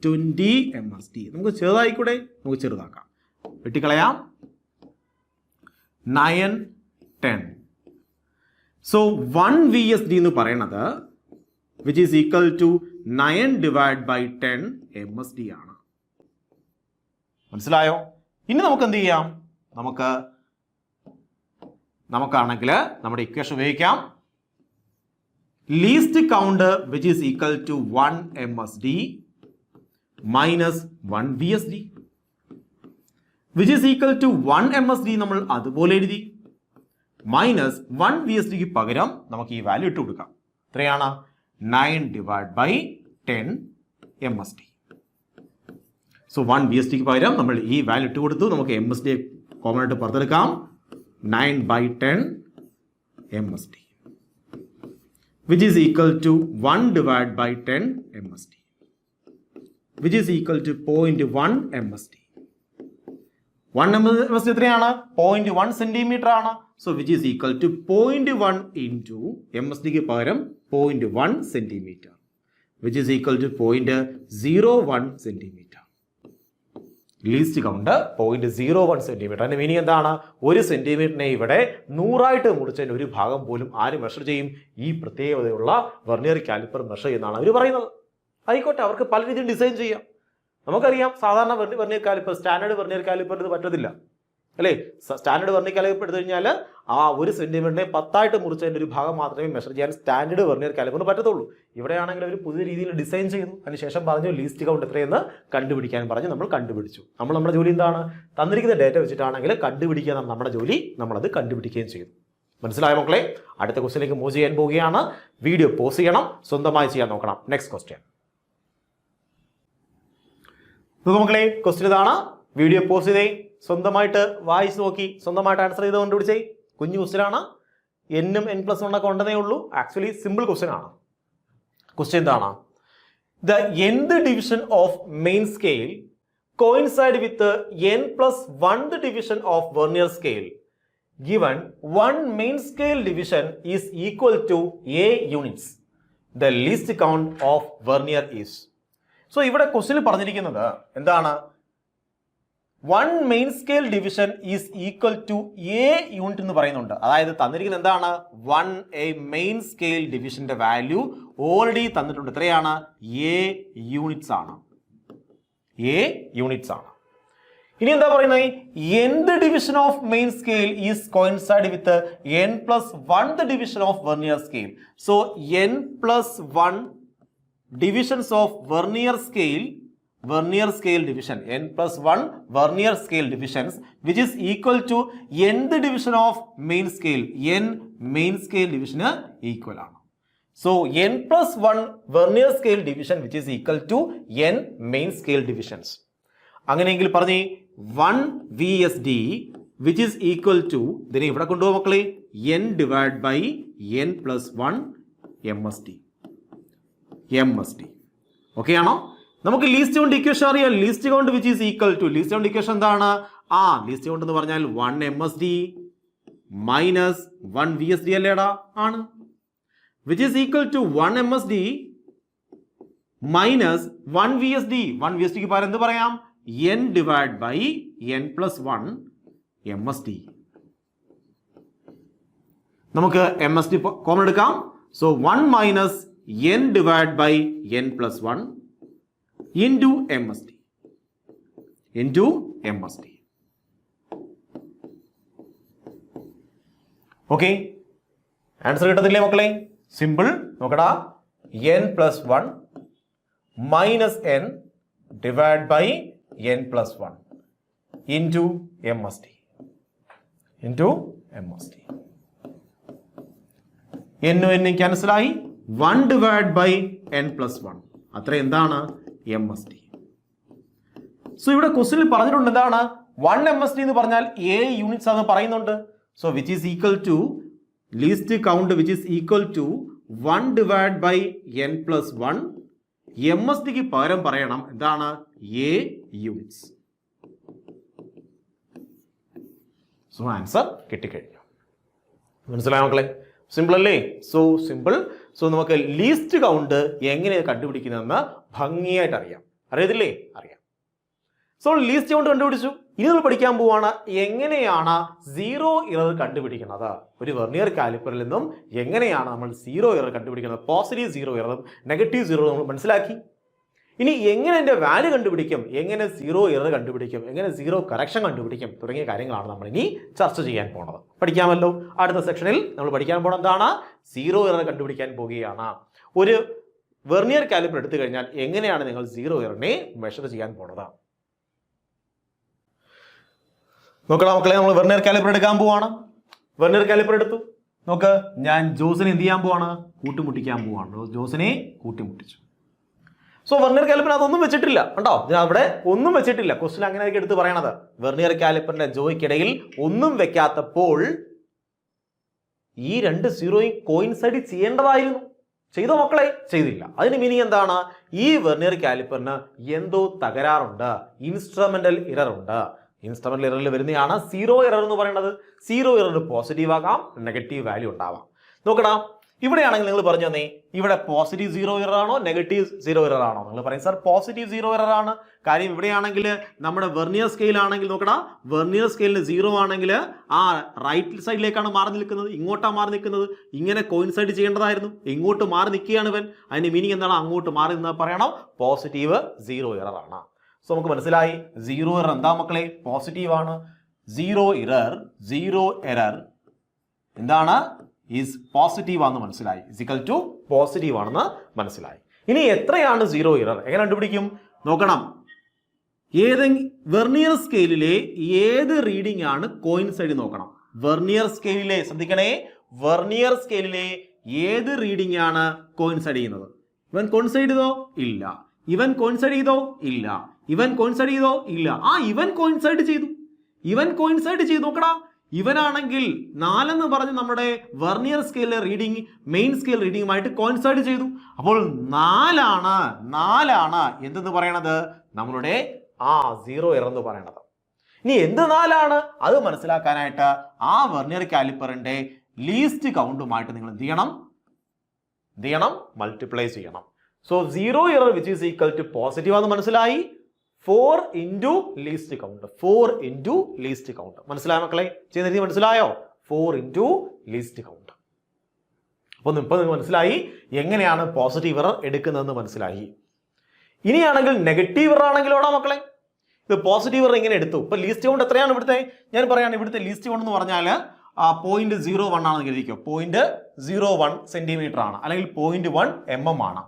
20 MSD. നമുക്ക് ചെറുതായിക്കൂടെ? നമുക്ക് ചെറുതാക്കാം, വെട്ടിക്കളയാം. 9, 10. സോ 1 VSD എന്ന് പറയുന്നത് which is equal to 9 divided by 10 MSD ആണ്. മനസ്സിലായോ? ഇനി നമുക്ക് എന്ത് ചെയ്യാം? നമുക്കാണെങ്കിൽ നമ്മുടെ ഇക്വേഷൻ ഉപയോഗിക്കാം. Least count which is equal to 1 MSD minus 1 VSD which is equal to 1 MSD നമ്മൾ അതുപോലെ എഴുതി, മൈനസ് 1 VSDക്ക് പകരം നമുക്ക് ഈ വാല്യൂ ഇട്ട് കൊടുക്കാം. എത്രയാണ്? 9 divided by 10 MSD. സോ 1 VSDക്ക് പകരം നമ്മൾ ഈ വാല്യൂ ഇട്ട് കൊടുത്തു. നമുക്ക് MSD കോമൺ ആയിട്ട് പുറത്തെടുക്കാം. 9 by 10 MSD which is equal to 1 divided by 10 MSD which is equal to 0.1 MSD. 1 MSD എത്രയാണ്? 0.1 സെന്റിമീറ്റർ ആണ്. So which is equal to 0.1 into MSDക്ക് പകരം 0.1 centimetre which is equal to 0.01 centimetre. Least count 0.01 centimetre. അതിന്റെ meaning എന്താണ്? 1 സെന്റിമീറ്ററിനെ ഇവിടെ 100ആയിട്ട് മുറിച്ചതിന് ഒരു ഭാഗം പോലും ആര് മെഷർ ചെയ്യും? ഈ പ്രത്യേകതയുള്ള വെർനിയർ കാലിപ്പർ മെഷർ ചെയ്യുന്നതാണ് അവർ പറയുന്നത്. ആയിക്കോട്ടെ, അവർക്ക് പല രീതിയിൽ ഡിസൈൻ ചെയ്യാം. നമുക്കറിയാം, സാധാരണ vernier calliper, standard vernier calliper ഇത് പറ്റത്തില്ല അല്ലേ? സ്റ്റാൻഡേർഡ് വെർനിയർ കാലിപ്പർ എടുത്തു കഴിഞ്ഞാൽ ആ 1 സെന്റിമീറ്ററിനെ 10ആയിട്ട് മുറിച്ചതിൻ്റെ ഒരു ഭാഗം മാത്രമേ മെഷർ ചെയ്യാൻ സ്റ്റാൻഡേർഡ് വെർനിയർ കാലിപ്പറിന് പറ്റത്തുള്ളൂ. ഇവിടെയാണെങ്കിൽ ഒരു പുതിയ രീതിയിൽ ഡിസൈൻ ചെയ്തു. അതിനുശേഷം പറഞ്ഞു ലീസ്റ്റ് കൗണ്ട് എത്രയെന്ന് കണ്ടുപിടിക്കാൻ പറഞ്ഞു. നമ്മൾ കണ്ടുപിടിച്ചു. നമ്മുടെ ജോലി എന്താണ്? തന്നിരിക്കുന്ന ഡേറ്റ വെച്ചിട്ടാണെങ്കിൽ കണ്ടുപിടിക്കുക നമ്മുടെ ജോലി. നമ്മളത് കണ്ടുപിടിക്കുകയും ചെയ്തു. മനസ്സിലായ മക്കളെ? അടുത്ത ക്വസ്റ്റ്യനിലേക്ക് മൂവ് ചെയ്യാൻ പോവുകയാണ്. വീഡിയോ പോസ് ചെയ്യണം, സ്വന്തമായി ചെയ്യാൻ നോക്കണം. നെക്സ്റ്റ് ക്വസ്റ്റ്യൻ മക്കളെ. ക്വസ്റ്റ്യൻ ഇതാണ്. വീഡിയോ പോസ് ചെയ്തേ, സ്വന്തമായിട്ട് വായിച്ച് നോക്കി, സ്വന്തമായിട്ട് ആൻസർ ചെയ്ത് കണ്ടുപിടിച്ചേ. കുഞ്ഞു ക്വസ്റ്റ്യനാണ്. N-ഉം N+1 ഒക്കെ ഉണ്ടെന്നേ ഉള്ളൂ. ആക്ച്വലി സിമ്പിൾ ക്വസ്റ്റ്യൻ ആണ്. ക്വസ്റ്റ്യൻ എന്താണ്? The nth division of main scale coincide with the n plus 1th division of Vernier scale given one main scale division is equal to a units. The least count of Vernier is. So ഇവിടെ ക്വസ്റ്റ്യനിൽ പറഞ്ഞിരിക്കുന്നത് എന്താണ്? One main scale division is equal to a unit എന്ന് പറയുന്നുണ്ട്. അതായത് തന്നിരിക്കുന്നത് എന്താണ്? One a main scale ഡിവിഷന്റെ വാല്യൂ ഓൾറെഡി തന്നിട്ടുണ്ട്. എത്രയാണ്? എ യൂണിറ്റ്സ് ആണ്. എ യൂണിറ്റ്സ് ആണ്. ഇനി എന്താ പറയുന്നത്? എന്ത് division of main scale is coincide with n plus oneth division of vernier scale. So n plus one divisions of vernier scale division, n plus 1 Vernier scale divisions, which is equal to nth division of main scale. n main scale division equal ആണ്. So n plus 1 Vernier scale division which is equal to n main scale divisions. അങ്ങനെയെങ്കിൽ പറഞ്ഞേ 1 VSD which is equal to, ഇതിനെ ഇവിടെ കൊണ്ടുപോകും മക്കളെ, n divided by n plus 1 MSD. Okay ആണോ? നമുക്ക് least count equation അറിയാം. Least count which is equal to, least count equation എന്താണ്? ലീസ്റ്റ് കൗണ്ട് എന്ന് പറഞ്ഞാൽ 1 MSD മൈനസ് 1 VSD അല്ലേടാ? ആണ്. Which is equal to 1 MSD minus 1 VSD. 1 VSD ക്ക് പകരം എന്ത് പറയാം? n divide by n plus 1 MSD. നമുക്ക് MSD കോമൺ എടുക്കാം. So 1 minus n divide by n plus 1 into MSD. Okay, answer കിട്ടത്തില്ലേ മക്കളെ? സിമ്പിൾ. നോക്കടാ, n plus 1 minus n divided by n plus 1 into MSD. n cancel ആയി. 1 divided by n plus 1 അത്ര എന്താണ്? MSD. So ഇവിടെ ക്വസ്റ്റ്യനിൽ പറഞ്ഞിട്ടുണ്ട് എന്താണ്? 1 MSD എന്ന് പറഞ്ഞാൽ എ യൂണിറ്റ്സ് ആണെന്ന് പറയുന്നുണ്ട്. So which is equal to least count which is equal to 1 divide by n plus 1. MSDക്ക് പകരം പറയണം എന്താണ്? A units. സോ ആൻസർ കിട്ടിക്കഴിഞ്ഞു. മനസ്സിലായോ മക്കളെ? സിമ്പിൾ അല്ലേ? So simple. സോ നമുക്ക് ലീസ്റ്റ് കൗണ്ട് എങ്ങനെയാണ് കണ്ടുപിടിക്കുന്നതെന്ന് ഭംഗിയായിട്ട് അറിയാം. അറിയത്തില്ലേ? അറിയാം. സോ ലീസ്റ്റ് കൗണ്ട് കണ്ടുപിടിച്ചു. ഇനി നമ്മൾ പഠിക്കാൻ പോവാണ് എങ്ങനെയാണ് സീറോ എറർ കണ്ടുപിടിക്കുന്നത്. ഒരു വെർനിയർ കാലിപ്പറിൽ നിന്നും എങ്ങനെയാണ് നമ്മൾ സീറോ എറർ കണ്ടുപിടിക്കുന്നത്. പോസിറ്റീവ് സീറോ എററും നെഗറ്റീവ് സീറോ നമ്മൾ മനസ്സിലാക്കി. ഇനി എങ്ങനെ എൻ്റെ വാല്യൂ കണ്ടുപിടിക്കും, എങ്ങനെ സീറോ എറർ കണ്ടുപിടിക്കും, എങ്ങനെ സീറോ കറക്ഷൻ കണ്ടുപിടിക്കും തുടങ്ങിയ കാര്യങ്ങളാണ് നമ്മൾ ഇനി ചർച്ച ചെയ്യാൻ പോണത്. പഠിക്കാമല്ലോ. അടുത്ത സെക്ഷനിൽ നമ്മൾ പഠിക്കാൻ പോണത് എന്താണ്? സീറോ എറർ കണ്ടുപിടിക്കാൻ പോവുകയാണ്. ഒരു വെർനിയർ കാലിപ്പർ എടുത്തു കഴിഞ്ഞാൽ എങ്ങനെയാണ് നിങ്ങൾ സീറോ എററിനെ മെഷർ ചെയ്യാൻ പോണത്? നോക്കണം മക്കളെ, നമ്മൾ വെർനിയർ കാലിപ്പർ എടുക്കാൻ പോവാണ്. വെർനിയർ കാലിപ്പർ എടുത്തു. നോക്ക്, ഞാൻ ജോസിനെ എന്ത് ചെയ്യാൻ പോവാണ്? കൂട്ടിമുട്ടിക്കാൻ പോവാണ്. ജോസിനെ കൂട്ടിമുട്ടിച്ചു. സോ വെർനിയർ കാലിപ്പറിന് അതൊന്നും വെച്ചിട്ടില്ല കേട്ടോ. ഞാൻ അവിടെ ഒന്നും വെച്ചിട്ടില്ല. ക്വസ്റ്റ്യൻ അങ്ങനെയൊക്കെ എടുത്ത് പറയണത്. വെർനിയർ കാലിപ്പറിന്റെ ജോയ്ക്കിടയിൽ ഒന്നും വെക്കാത്തപ്പോൾ ഈ രണ്ട് സീറോയും കോയിൻസൈഡ് ചെയ്യേണ്ടതായിരുന്നു. ചെയ്തോ മക്കളെ? ചെയ്തില്ല. അതിന് മീനിങ് എന്താണ്? ഈ വെർനിയർ കാലിപ്പറിന് എന്തോ തകരാറുണ്ട്, ഇൻസ്ട്രുമെന്റൽ എറർ ഉണ്ട്. ഇൻസ്ട്രുമെന്റൽ എററിൽ വരുന്നതാണ് സീറോ എറർ എന്ന് പറയുന്നത്. സീറോ എറർ പോസിറ്റീവ് ആകാം, നെഗറ്റീവ് വാല്യൂ ഉണ്ടാവാം. നോക്കടാ, ഇവിടെയാണെങ്കിൽ നിങ്ങൾ പറഞ്ഞു തന്നെ ഇവിടെ പോസിറ്റീവ് സീറോ എറർ ആണോ നെഗറ്റീവ് സീറോ എറർ ആണോ? നിങ്ങൾ പറയും സാർ പോസിറ്റീവ് സീറോ എറർ ആണ്. കാര്യം ഇവിടെയാണെങ്കിൽ നമ്മുടെ വെർനിയർ സ്കെയിൽ ആണെങ്കിൽ നോക്കടാ, വെർനിയർ സ്കെയിലിന് സീറോ ആണെങ്കിൽ ആ റൈറ്റ് സൈഡിലേക്കാണ് മാറി നിൽക്കുന്നത്, ഇങ്ങോട്ടാണ് മാറി നിൽക്കുന്നത്. ഇങ്ങനെ കോയിൻസൈഡ് ചെയ്യേണ്ടതായിരുന്നു. ഇങ്ങോട്ട് മാറി നിൽക്കുകയാണ് ഇവൻ. അതിന്റെ മീനിങ് എന്താണ്? അങ്ങോട്ട് മാറി നിന്ന് പറയണം പോസിറ്റീവ് സീറോ എറർ ആണ്. സോ നമുക്ക് മനസ്സിലായി സീറോ എറർ എന്താ മക്കളെ? പോസിറ്റീവ് ആണ്. സീറോ എറർ എന്താണ്? ഈസ് പോസിറ്റീവ് ആണെന്ന് മനസ്സിലായി. ഇസിക്കൽ ടു പോസിറ്റീവ് ആണെന്ന് മനസ്സിലായി. ഇനി എത്രയാണ് സീറോ എറർ? എങ്ങനെ കണ്ടുപിടിക്കും? നോക്കണം, വെർനിയർ സ്കെയിലിലെ ഏത് റീഡിംഗ് ആണ് കോയിൻസൈഡ് നോക്കണം. വെർനിയർ സ്കെയിലിലെ ശ്രദ്ധിക്കണേ, വെർനിയർ സ്കെയിലിലെ ഏത് റീഡിംഗ് ആണ് കോയിൻസൈഡ് ചെയ്യുന്നത്? ഇവൻ കോയിൻസൈഡ് ചെയ്തോ? ഇല്ല. ഇവൻ കോയിൻസൈഡ് ചെയ്തോ? ഇല്ല. ഇവൻ കോയിൻസൈഡ് ചെയ്തോ? ഇല്ല. ഇവൻ കോയിൻസൈഡ് ചെയ്തു. ഇവൻ കോയിൻസൈഡ് ചെയ്തു. നോക്കടാ, ഇവനാണെങ്കിൽ 4 എന്ന് പറഞ്ഞ് നമ്മുടെ വെർനിയർ സ്കെയിലിലെ റീഡിംഗ് മെയിൻ സ്കെയിൽ റീഡിംഗുമായിട്ട് കോയിൻസൈഡ് ചെയ്തു. അപ്പോൾ 4 എന്തെന്ന് പറയണത്? നമ്മളുടെ ആ 0 എറർ എന്ന് പറയുന്നത്. ഇനി എന്ത് 4 അത് മനസ്സിലാക്കാനായിട്ട് ആ വെർനിയർ കാലിപ്പറിന്റെ ലീസ്റ്റ് കൗണ്ടുമായിട്ട് നിങ്ങൾ എന്ത് ചെയ്യണം മൾട്ടിപ്ലൈ ചെയ്യണം. So 0 error which is equal to positive ആണെന്ന് മനസ്സിലായി. 4 into least count, 4 into least count. മനസ്സിലായോ മക്കളെ? ചെയ്യുന്ന രീതി മനസ്സിലായോ? 4 ഇൻറ്റു ലീസ്റ്റ് കൗണ്ട്. അപ്പോൾ ഇപ്പോൾ നിങ്ങൾക്ക് മനസ്സിലായി എങ്ങനെയാണ് പോസിറ്റീവ് എറർ എടുക്കുന്നതെന്ന് മനസ്സിലായി. ഇനിയാണെങ്കിൽ നെഗറ്റീവ് എറർ ആണെങ്കിലോടാ മക്കളെ, ഇത് പോസിറ്റീവ് എറർ ഇങ്ങനെ എടുത്തു. ഇപ്പൊ ലീസ്റ്റ് കൗണ്ട് എത്രയാണ് ഇവിടുത്തെ? ഞാൻ പറയാണ് ഇവിടുത്തെ ലീസ്റ്റ് കൗണ്ട് എന്ന് പറഞ്ഞാൽ 0.01 ആണെന്ന് കരുതിക്കോ. 0.01 സെന്റിമീറ്റർ ആണ്, അല്ലെങ്കിൽ 0.1 mm ആണ്.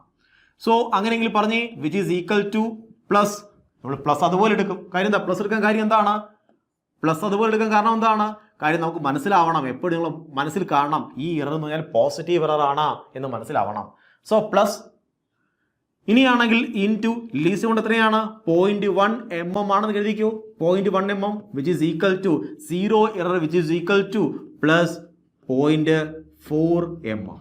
സോ അങ്ങനെയെങ്കിൽ പറഞ്ഞേ which is equal to plus. നമ്മൾ പ്ലസ് അതുപോലെ എടുക്കും. കാര്യം എന്താ പ്ലസ് എടുക്കാൻ കാര്യം എന്താണ്? പ്ലസ് അതുപോലെ എടുക്കാൻ കാരണം എന്താണ്? കാര്യം നമുക്ക് മനസ്സിലാവണം, എപ്പോഴും നിങ്ങൾ മനസ്സിൽ കാണണം ഈ എറർ എന്ന് പറഞ്ഞാൽ പോസിറ്റീവ് എറർ ആണ് എന്ന് മനസ്സിലാവണം. സോ പ്ലസ് ഇനിയാണെങ്കിൽ ഇൻറ്റു ലീസ്റ്റ് കൊണ്ട് എത്രയാണ്? 0.1 mm ആണെന്ന് കരുതിക്കൂ. 0.1 mm which is equal to 0 error which is equal to plus 0.4 mm.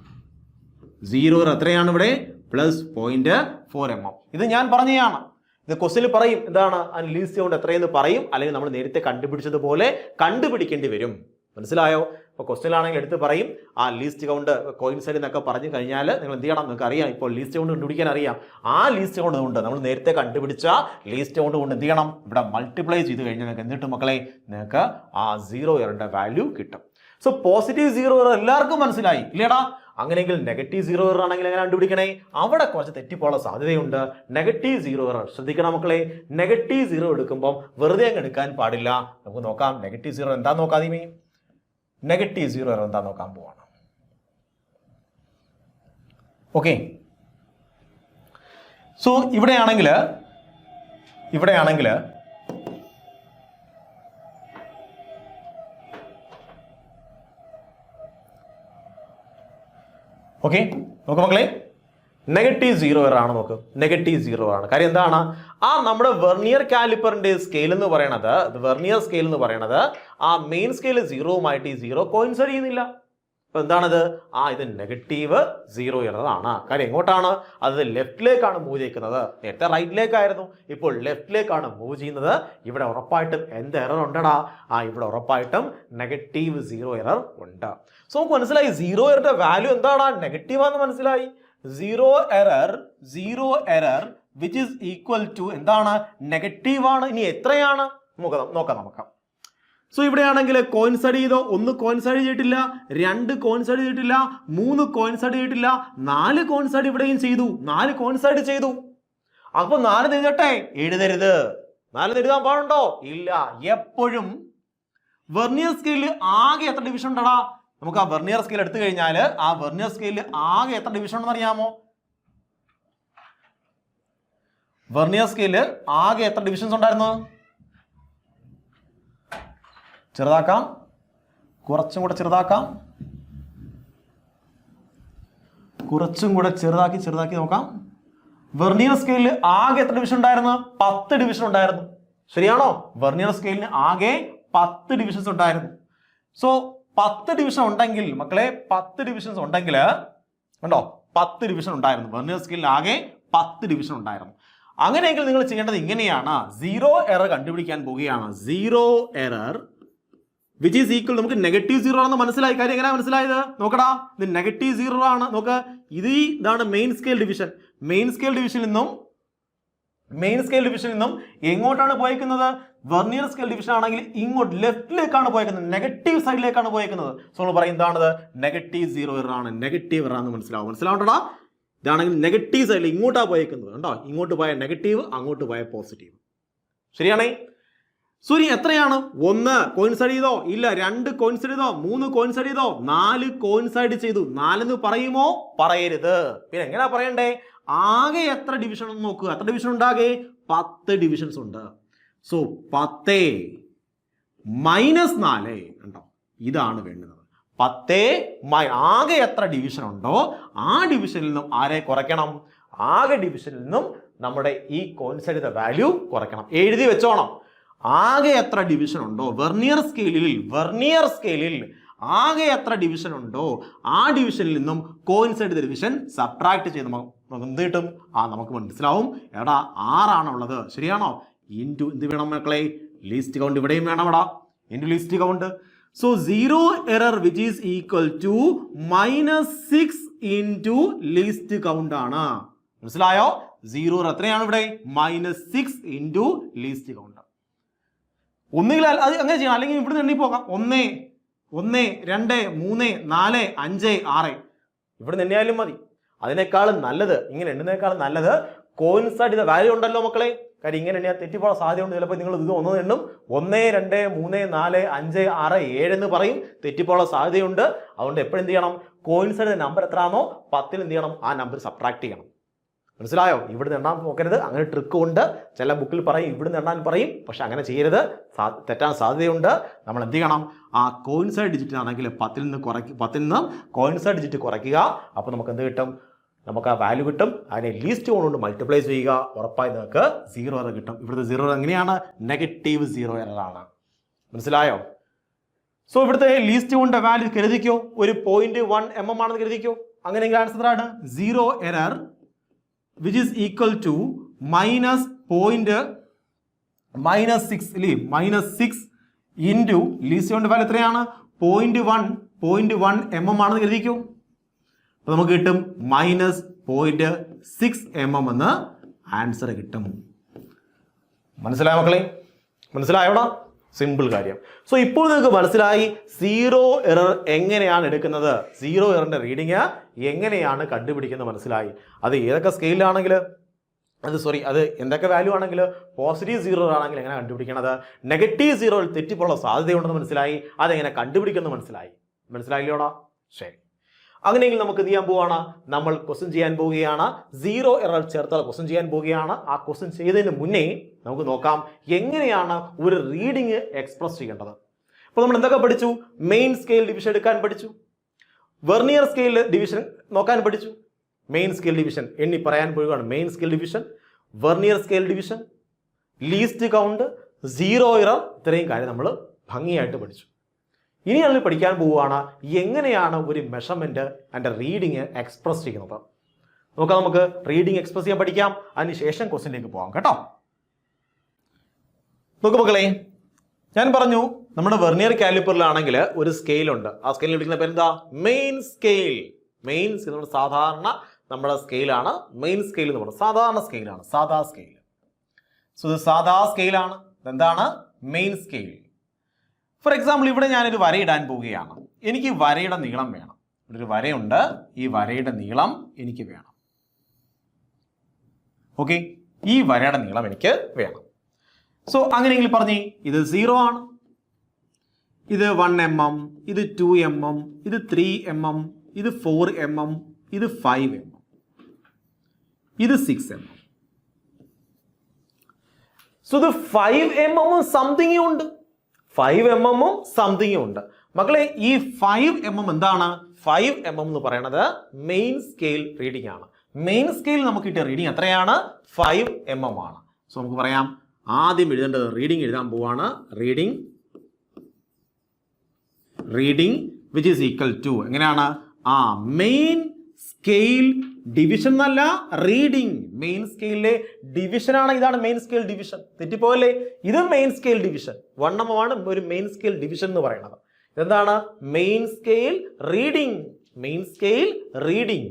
0 error എത്രയാണ് ഇവിടെ? Plus 0.4 mm. ഇത് ഞാൻ പറഞ്ഞതാണ്. ഇത് ക്വസ്റ്റ്യനിൽ പറയും എന്താണ് ലീസ്റ്റ് കൗണ്ട് എത്രയെന്ന് പറയും, അല്ലെങ്കിൽ നമ്മൾ നേരത്തെ കണ്ടുപിടിച്ചതുപോലെ കണ്ടുപിടിക്കേണ്ടി വരും. മനസ്സിലായോ? ഇപ്പോൾ ക്വസ്റ്റ്യനിലാണെങ്കിൽ എടുത്ത് പറയും ആ ലീസ്റ്റ് കൗണ്ട് കോയിൻസൈഡ് എന്നൊക്കെ പറഞ്ഞു കഴിഞ്ഞാൽ നിങ്ങൾ എന്ത് ചെയ്യണം? നിങ്ങൾക്ക് അറിയാം, ഇപ്പോൾ ലീസ്റ്റ് കൗണ്ട് കണ്ടുപിടിക്കാൻ അറിയാം. ആ ലീസ്റ്റ് കൗണ്ട് കൊണ്ട് നമ്മൾ നേരത്തെ കണ്ടുപിടിച്ച ലീസ്റ്റ് കൗണ്ട് കൊണ്ട് എന്ത് ചെയ്യണം? ഇവിടെ മൾട്ടിപ്ലൈ ചെയ്ത് കഴിഞ്ഞാൽ നിങ്ങൾക്ക് എന്നിട്ട് മക്കളെ നിങ്ങൾക്ക് ആ 0 എററിന്റെ വാല്യൂ കിട്ടും. സോ പോസിറ്റീവ് 0 എറർ എല്ലാവർക്കും മനസ്സിലായി ഇല്ലേടാ? അങ്ങനെയെങ്കിൽ നെഗറ്റീവ് 0 എറർ ആണെങ്കിൽ എങ്ങനെ കണ്ടുപിടിക്കണേ? അവിടെ കുറച്ച് തെറ്റിപ്പോളാൻ സാധ്യതയുണ്ട്. നെഗറ്റീവ് 0 എറർ ശ്രദ്ധിക്കണം മക്കളെ. നെഗറ്റീവ് 0 എടുക്കുമ്പോൾ വെറുതെ അങ്ങ് എടുക്കാൻ പാടില്ല. നമുക്ക് നോക്കാം നെഗറ്റീവ് 0 എന്താ നോക്കാതെ. നെഗറ്റീവ് 0 എറർ എന്താ നോക്കാൻ പോവാണ്. ഓക്കെ, സോ ഇവിടെയാണെങ്കിൽ ഓക്കെ നോക്കാം മക്കളെ, നെഗറ്റീവ് 0 എറർ ആണ്. നോക്ക്, നെഗറ്റീവ് 0 ആണ്. കാര്യം എന്താണ്? നമ്മുടെ വെർനിയർ കാലിപ്പറിന്റെ സ്കെയിൽ എന്ന് പറയുന്നത്, വെർനിയർ സ്കെയിൽ എന്ന് പറയുന്നത് ആ മെയിൻ സ്കെയിൽ 0 ഈ 0 കോയിൻസൈഡ് ചെയ്യുന്നില്ല. അപ്പൊ എന്താണത്? ഇത് നെഗറ്റീവ് 0 എറർ ആണ്. കാര്യം എങ്ങോട്ടാണ്? അത് ലെഫ്റ്റിലേക്കാണ് മൂവ് ചെയ്യുന്നത്. നേരത്തെ റൈറ്റിലേക്കായിരുന്നു, ഇപ്പോൾ ലെഫ്റ്റിലേക്കാണ് മൂവ് ചെയ്യുന്നത്. ഇവിടെ ഉറപ്പായിട്ടും എന്ത് എറർ ഉണ്ടടാ? ഇവിടെ ഉറപ്പായിട്ടും നെഗറ്റീവ് 0 എറർ ഉണ്ട്. സോ നമുക്ക് മനസ്സിലായി 0 എററിന്റെ വാല്യൂ എന്താണ്? നെഗറ്റീവ് ആണെന്ന് മനസ്സിലായി. 0 error which is equal to എന്താണ്? നെഗറ്റീവ് ആണ്. ഇനി എത്രയാണ് നോക്കാം നമുക്ക്. സോ ഇവിടെയാണെങ്കിൽ കോയിൻസൈഡ് ചെയ്തോ? 1 കോയിൻസൈഡ് ചെയ്തിട്ടില്ല, 2 കോയിൻസൈഡ് ചെയ്തിട്ടില്ല, 3 കോയിൻസൈഡ് ചെയ്തിട്ടില്ല, 4 കോയിൻസൈഡ് ഇവിടെയും ചെയ്തു. 4 കോയിൻസൈഡ് ചെയ്തു. അപ്പൊ 4 എഴുതട്ടെ? എഴുതരുത്. 4 എഴുതാൻ പാടുണ്ടോ? ഇല്ല. എപ്പോഴും വെർനിയർ സ്കെയിലിൽ ആകെ എത്ര ഡിവിഷൻ ഉണ്ടടാ? നമുക്ക് ആ വെർനിയർ സ്കെയിൽ എടുത്തു കഴിഞ്ഞാൽ ആ വെർനിയർ സ്കെയിലിൽ ആകെ എത്ര ഡിവിഷൻ ഉണ്ടെന്ന് അറിയാമോ? വെർനിയർ സ്കെയിലിൽ ആകെ എത്ര ഡിവിഷൻസ് ഉണ്ടായിരുന്നു? ചെറുതാക്കാം, കുറച്ചും കൂടെ ചെറുതാക്കാം, കുറച്ചും കൂടെ ചെറുതാക്കി നോക്കാം. വെർനിയർ സ്കെയിലിൽ ആകെ എത്ര ഡിവിഷൻ ഉണ്ടായിരുന്നു? 10 ഡിവിഷൻ ഉണ്ടായിരുന്നു. ശരിയാണോ? വെർനിയർ സ്കെയിലിന് ആകെ 10 ഡിവിഷൻസ് ഉണ്ടായിരുന്നു. സോ 10 ഡിവിഷൻ ഉണ്ടെങ്കിൽ മക്കളെ, 10 ഡിവിഷൻസ് ഉണ്ടെങ്കിൽ കണ്ടോ 10 ഡിവിഷൻ ഉണ്ടായിരുന്നു. വെർനിയർ സ്കെയിലിൽ ആകെ 10 ഡിവിഷൻ ഉണ്ടായിരുന്നു. അങ്ങനെയെങ്കിൽ നിങ്ങൾ ചെയ്യേണ്ടത് ഇങ്ങനെയാണ്. 0 എറർ കണ്ടുപിടിക്കാൻ പോവുകയാണ്. 0 എറർ വിച്ച് ഈസ് ഈക്വൽ, നമുക്ക് നെഗറ്റീവ് 0 ആണെന്ന് മനസ്സിലായി. കാര്യം എങ്ങനെയാ മനസ്സിലായത്? നോക്കടാ, ഇത് നെഗറ്റീവ് 0 ആണ്. നോക്ക്, ഇതാണ് main scale division. Main scale ഡിവിഷനിൽ നിന്നും എങ്ങോട്ടാണ് പോയേക്കുന്നത്? വെർനിയർ സ്കെയിൽ ഡിവിഷൻ ആണെങ്കിൽ ഇങ്ങോട്ട് ലെഫ്റ്റിലേക്കാണ് പോയേക്കുന്നത്, നെഗറ്റീവ് സൈഡിലേക്കാണ് പോയേക്കുന്നത്. സോ നമ്മൾ പറയും എന്താണത്? നെഗറ്റീവ് 0 എറർ ആണ്. നെഗറ്റീവ് എറർ ആണെന്ന് മനസ്സിലാവണ്ടടാ? ഇതാണെങ്കിൽ നെഗറ്റീവ് സൈഡിൽ ഇങ്ങോട്ടാണ് പോയേക്കുന്നത്. കണ്ടോ, ഇങ്ങോട്ട് പോയ നെഗറ്റീവ്, അങ്ങോട്ട് പോയ പോസിറ്റീവ്. ശരിയാണേ? സൂര്യ എത്രയാണ്? 1 കോയിൻസൈഡ് ചെയ്തോ? ഇല്ല. 2 കോയിൻസൈഡ് ചെയ്തോ? 3 കോയിൻസൈഡ് ചെയ്തോ? 4 കോയിൻസൈഡ് ചെയ്തു. 4 എന്ന് പറയുമോ? പറയരുത്. പിന്നെ എങ്ങനെയാ പറയണ്ടേ? ആകെ എത്ര ഡിവിഷൻ ഒന്ന് നോക്കുക. എത്ര ഡിവിഷൻ ഉണ്ടാകെ? 10 ഡിവിഷൻസ് ഉണ്ട്. സോ 10 മൈനസ് 4 ഉണ്ടോ? ഇതാണ് വേണ്ടത്. 10 ആകെ എത്ര ഡിവിഷൻ ഉണ്ടോ ആ ഡിവിഷനിൽ നിന്നും ആരെ കുറയ്ക്കണം? ആകെ ഡിവിഷനിൽ നിന്നും നമ്മുടെ ഈ കോയിൻസൈഡ് ചെയ്ത വാല്യൂ കുറയ്ക്കണം. എഴുതി വെച്ചോണം. ആകെ എത്ര ഡിവിഷൻ ഉണ്ടോ വെർനിയർ സ്കെയിലിൽ ആകെ എത്ര ഡിവിഷൻ ഉണ്ടോ ആ ഡിവിഷനിൽ നിന്നും കോയിൻസൈഡ് ഡിവിഷൻ സബ്ട്രാക്ട് ചെയ്ത് നമുക്ക് എന്ത് കിട്ടും? നമുക്ക് മനസ്സിലാവും എടാ 6 ആണുള്ളത്. ശരിയാണോ? ഇൻറ്റു എന്ത് വേണം മക്കളെ, ലീസ്റ്റ് കൗണ്ട് ഇവിടെയും വേണം എടാ, into least count. So 0 error which is equal to -6 into least count ആണ്. മനസ്സിലായോ? 0 എത്രയാണ് ഇവിടെ? -6 ഇൻറ്റു ലീസ്റ്റ് കൗണ്ട്. ഒന്നുകിൽ അത് അങ്ങനെ ചെയ്യണം, അല്ലെങ്കിൽ ഇവിടെ എണ്ണി പോകാം. 1 1 2 3 4 5 6 ഇവിടെ എണ്ണിയാലും മതി. അതിനേക്കാളും നല്ലത്, ഇങ്ങനെ എണ്ണുന്നതിനേക്കാളും നല്ലത് കോയിൻസൈഡ് ചെയ്ത വാല്യൂ ഉണ്ടല്ലോ മക്കളെ. കാര്യം ഇങ്ങനെ എണ്ണിയാൽ തെറ്റിപ്പോകാൻ സാധ്യതയുണ്ട്. ചിലപ്പോൾ നിങ്ങൾ ഇത് ഒന്ന് എണ്ണും 1 2 3 4 5 6 7 എന്ന് പറയും, തെറ്റിപ്പോകാൻ സാധ്യതയുണ്ട്. അതുകൊണ്ട് എപ്പോഴും എന്ത് ചെയ്യണം, കോയിൻസൈഡ് നമ്പർ എത്രയാണോ 10 എന്ത് ചെയ്യണം, ആ നമ്പർ സബ്ട്രാക്ട് ചെയ്യണം. മനസ്സിലായോ? ഇവിടുന്ന് എണ്ണാൻ നോക്കരുത്. അങ്ങനെ ട്രിക്ക് ഉണ്ട്, ചില ബുക്കിൽ പറയും ഇവിടുന്ന് എണ്ണാൻ പറയും, പക്ഷെ അങ്ങനെ ചെയ്യരുത്, തെറ്റാൻ സാധ്യതയുണ്ട്. നമ്മൾ എന്ത് ചെയ്യണം, ആ കോയിൻസൈഡ് ഡിജിറ്റ് ആണെങ്കിൽ 10 നിന്ന് കോയിൻസൈഡ് ഡിജിറ്റ് കുറയ്ക്കുക. അപ്പോൾ നമുക്ക് എന്ത് കിട്ടും, നമുക്ക് ആ വാല്യൂ കിട്ടും. അതിനെ ലീസ്റ്റ് കൊണ്ട് മൾട്ടിപ്ലൈ ചെയ്യുക, ഉറപ്പായി നിങ്ങൾക്ക് 0 എറർ കിട്ടും. ഇവിടുത്തെ 0 എങ്ങനെയാണ്, -0 എററാണ്. മനസ്സിലായോ? സോ ഇവിടുത്തെ ലീസ്റ്റ് കൊണ്ട് വാല്യൂ കരുതിക്കോ, ഒരു 0.1 mm ആണെന്ന് കരുതിക്കോ. അങ്ങനെയെങ്കിൽ ആൻസർ ആണ് 0 error which is equal to -6 into least count value എത്രയാണ്, 0.1 mm ആണെന്ന് കരുതിക്കോ. അപ്പോൾ നമുക്ക് കിട്ടും -0.6 mm എന്ന് ആൻസർ കിട്ടും. മനസ്സിലായോ മക്കളെ? മനസ്സിലായോടാ? സിമ്പിൾ കാര്യം. സോ ഇപ്പോൾ നിങ്ങൾക്ക് മനസ്സിലായി 0 എറർ എങ്ങനെയാണ് എടുക്കുന്നത്, 0 എററിന്റെ റീഡിങ് എങ്ങനെയാണ് കണ്ടുപിടിക്കുന്നത് മനസ്സിലായി. അത് ഏതൊക്കെ സ്കെയിലാണെങ്കിൽ അത് എന്തൊക്കെ വാല്യൂ ആണെങ്കിൽ, പോസിറ്റീവ് 0 ആണെങ്കിൽ എങ്ങനെ കണ്ടുപിടിക്കണത്, -0 തെറ്റിപ്പോള്ള സാധ്യതയുണ്ടെന്ന് മനസ്സിലായി, അതെങ്ങനെ കണ്ടുപിടിക്കുന്നത് മനസ്സിലായില്ലോടാ? ശരി, അങ്ങനെയെങ്കിൽ നമുക്ക് എന്ത് ചെയ്യാൻ പോവുകയാണ്, നമ്മൾ ക്വസ്റ്റ്യൻ ചെയ്യാൻ പോവുകയാണ്. 0 എറർ ചേർത്തുള്ള ക്വസ്റ്റ്യൻ ചെയ്യാൻ പോവുകയാണ്. ആ ക്വസ്റ്റ്യൻ ചെയ്തതിന് മുന്നേ നമുക്ക് നോക്കാം എങ്ങനെയാണ് ഒരു റീഡിങ് എക്സ്പ്രസ് ചെയ്യേണ്ടത്. അപ്പോൾ നമ്മൾ എന്തൊക്കെ പഠിച്ചു, മെയിൻ സ്കെയിൽ ഡിവിഷൻ എടുക്കാൻ പഠിച്ചു, വെർനിയർ സ്കെയിൽ ഡിവിഷൻ നോക്കാൻ പഠിച്ചു. മെയിൻ സ്കെയിൽ ഡിവിഷൻ എണ്ണി പറയാൻ പോവുകയാണ്. Main scale division, vernier scale division, least count, 0 error, ഇത്രയും കാര്യം നമ്മൾ ഭംഗിയായിട്ട് പഠിച്ചു. ഇനി നമ്മൾ പഠിക്കാൻ പോവുകയാണ് എങ്ങനെയാണ് ഒരു മെഷർമെന്റ് അതിൻ്റെ റീഡിങ് എക്സ്പ്രസ് ചെയ്യുന്നത്. നമുക്ക് റീഡിങ് എക്സ്പ്രസ് ചെയ്യാൻ പഠിക്കാം, അതിനുശേഷം ക്വസ്റ്റ്യനിലേക്ക് പോകാം കേട്ടോ. നോക്കൂ മക്കളെ, ഞാൻ പറഞ്ഞു നമ്മുടെ വെർനിയർ കാലിപ്പറിലാണെങ്കിൽ ഒരു സ്കെയിലുണ്ട്. ആ സ്കെയിലിൽ വിളിക്കുന്ന പേരെന്താ, മെയിൻ സ്കെയിൽ. മെയിൻ സ്കെയിൽ നമ്മുടെ സാധാരണ നമ്മുടെ സ്കെയിലാണ്. മെയിൻ സ്കെയിൽ എന്ന് പറയുന്നത് സാധാരണ സ്കെയിലാണ്, സാധാ സ്കെയിൽ. സോ ഇത് സാധാ സ്കെയിലാണ്. ഇതെന്താണ്, മെയിൻ സ്കെയിൽ. ഫോർ എക്സാമ്പിൾ ഇവിടെ ഞാനൊരു വര ഇടാൻ പോവുകയാണ്. എനിക്ക് വരയുടെ നീളം വേണം. ഇവിടെ ഒരു വരയുണ്ട്, ഈ വരയുടെ നീളം എനിക്ക് വേണം. ഓക്കെ, ഈ വരയുടെ നീളം എനിക്ക് വേണം. സോ അങ്ങനെയെങ്കിൽ പറഞ്ഞേ, ഇത് 0 ആണ്, ഇത് 1 mm, ഇത് 2 mm, ഇത് 3 mm, ഇത് 4 mm, ഇത് 5 mm, ഇത് 6 mm. സോ ഇത് 5 mm സംതിങ് ഉണ്ട്, 5 mm സംതിങ് ഉണ്ട്. മക്കളെ, ഈ 5 mm എന്താണ്, 5 mm എന്ന് പറയുന്നത് മെയിൻ സ്കെയിൽ റീഡിംഗ് ആണ്. മെയിൻ സ്കെയിൽ നമുക്ക് കിട്ടിയ റീഡിംഗ് എത്രയാണ്, 5 mm ആണ്. സോ നമുക്ക് പറയാം, ആദ്യം എഴുതേണ്ടത് റീഡിംഗ് എഴുതാൻ പോവാണ്. Reading which is equal to എങ്ങനെയാണ്, മെയിൻ സ്കെയിൽ ഡിവിഷൻ എന്നല്ല, റീഡിംഗ്. മെയിൻ സ്കെയിലിലെ ഡിവിഷൻ ആണ്, ഇതാണ് മെയിൻ സ്കെയിൽ ഡിവിഷൻ. തെറ്റിപ്പോയല്ലേ, ഇത് മെയിൻ സ്കെയിൽ ഡിവിഷൻ 1 mm ആണ് ഒരു മെയിൻ സ്കെയിൽ ഡിവിഷൻ എന്ന് പറയുന്നത്. ഇതെന്താണ്, main scale reading. Main scale reading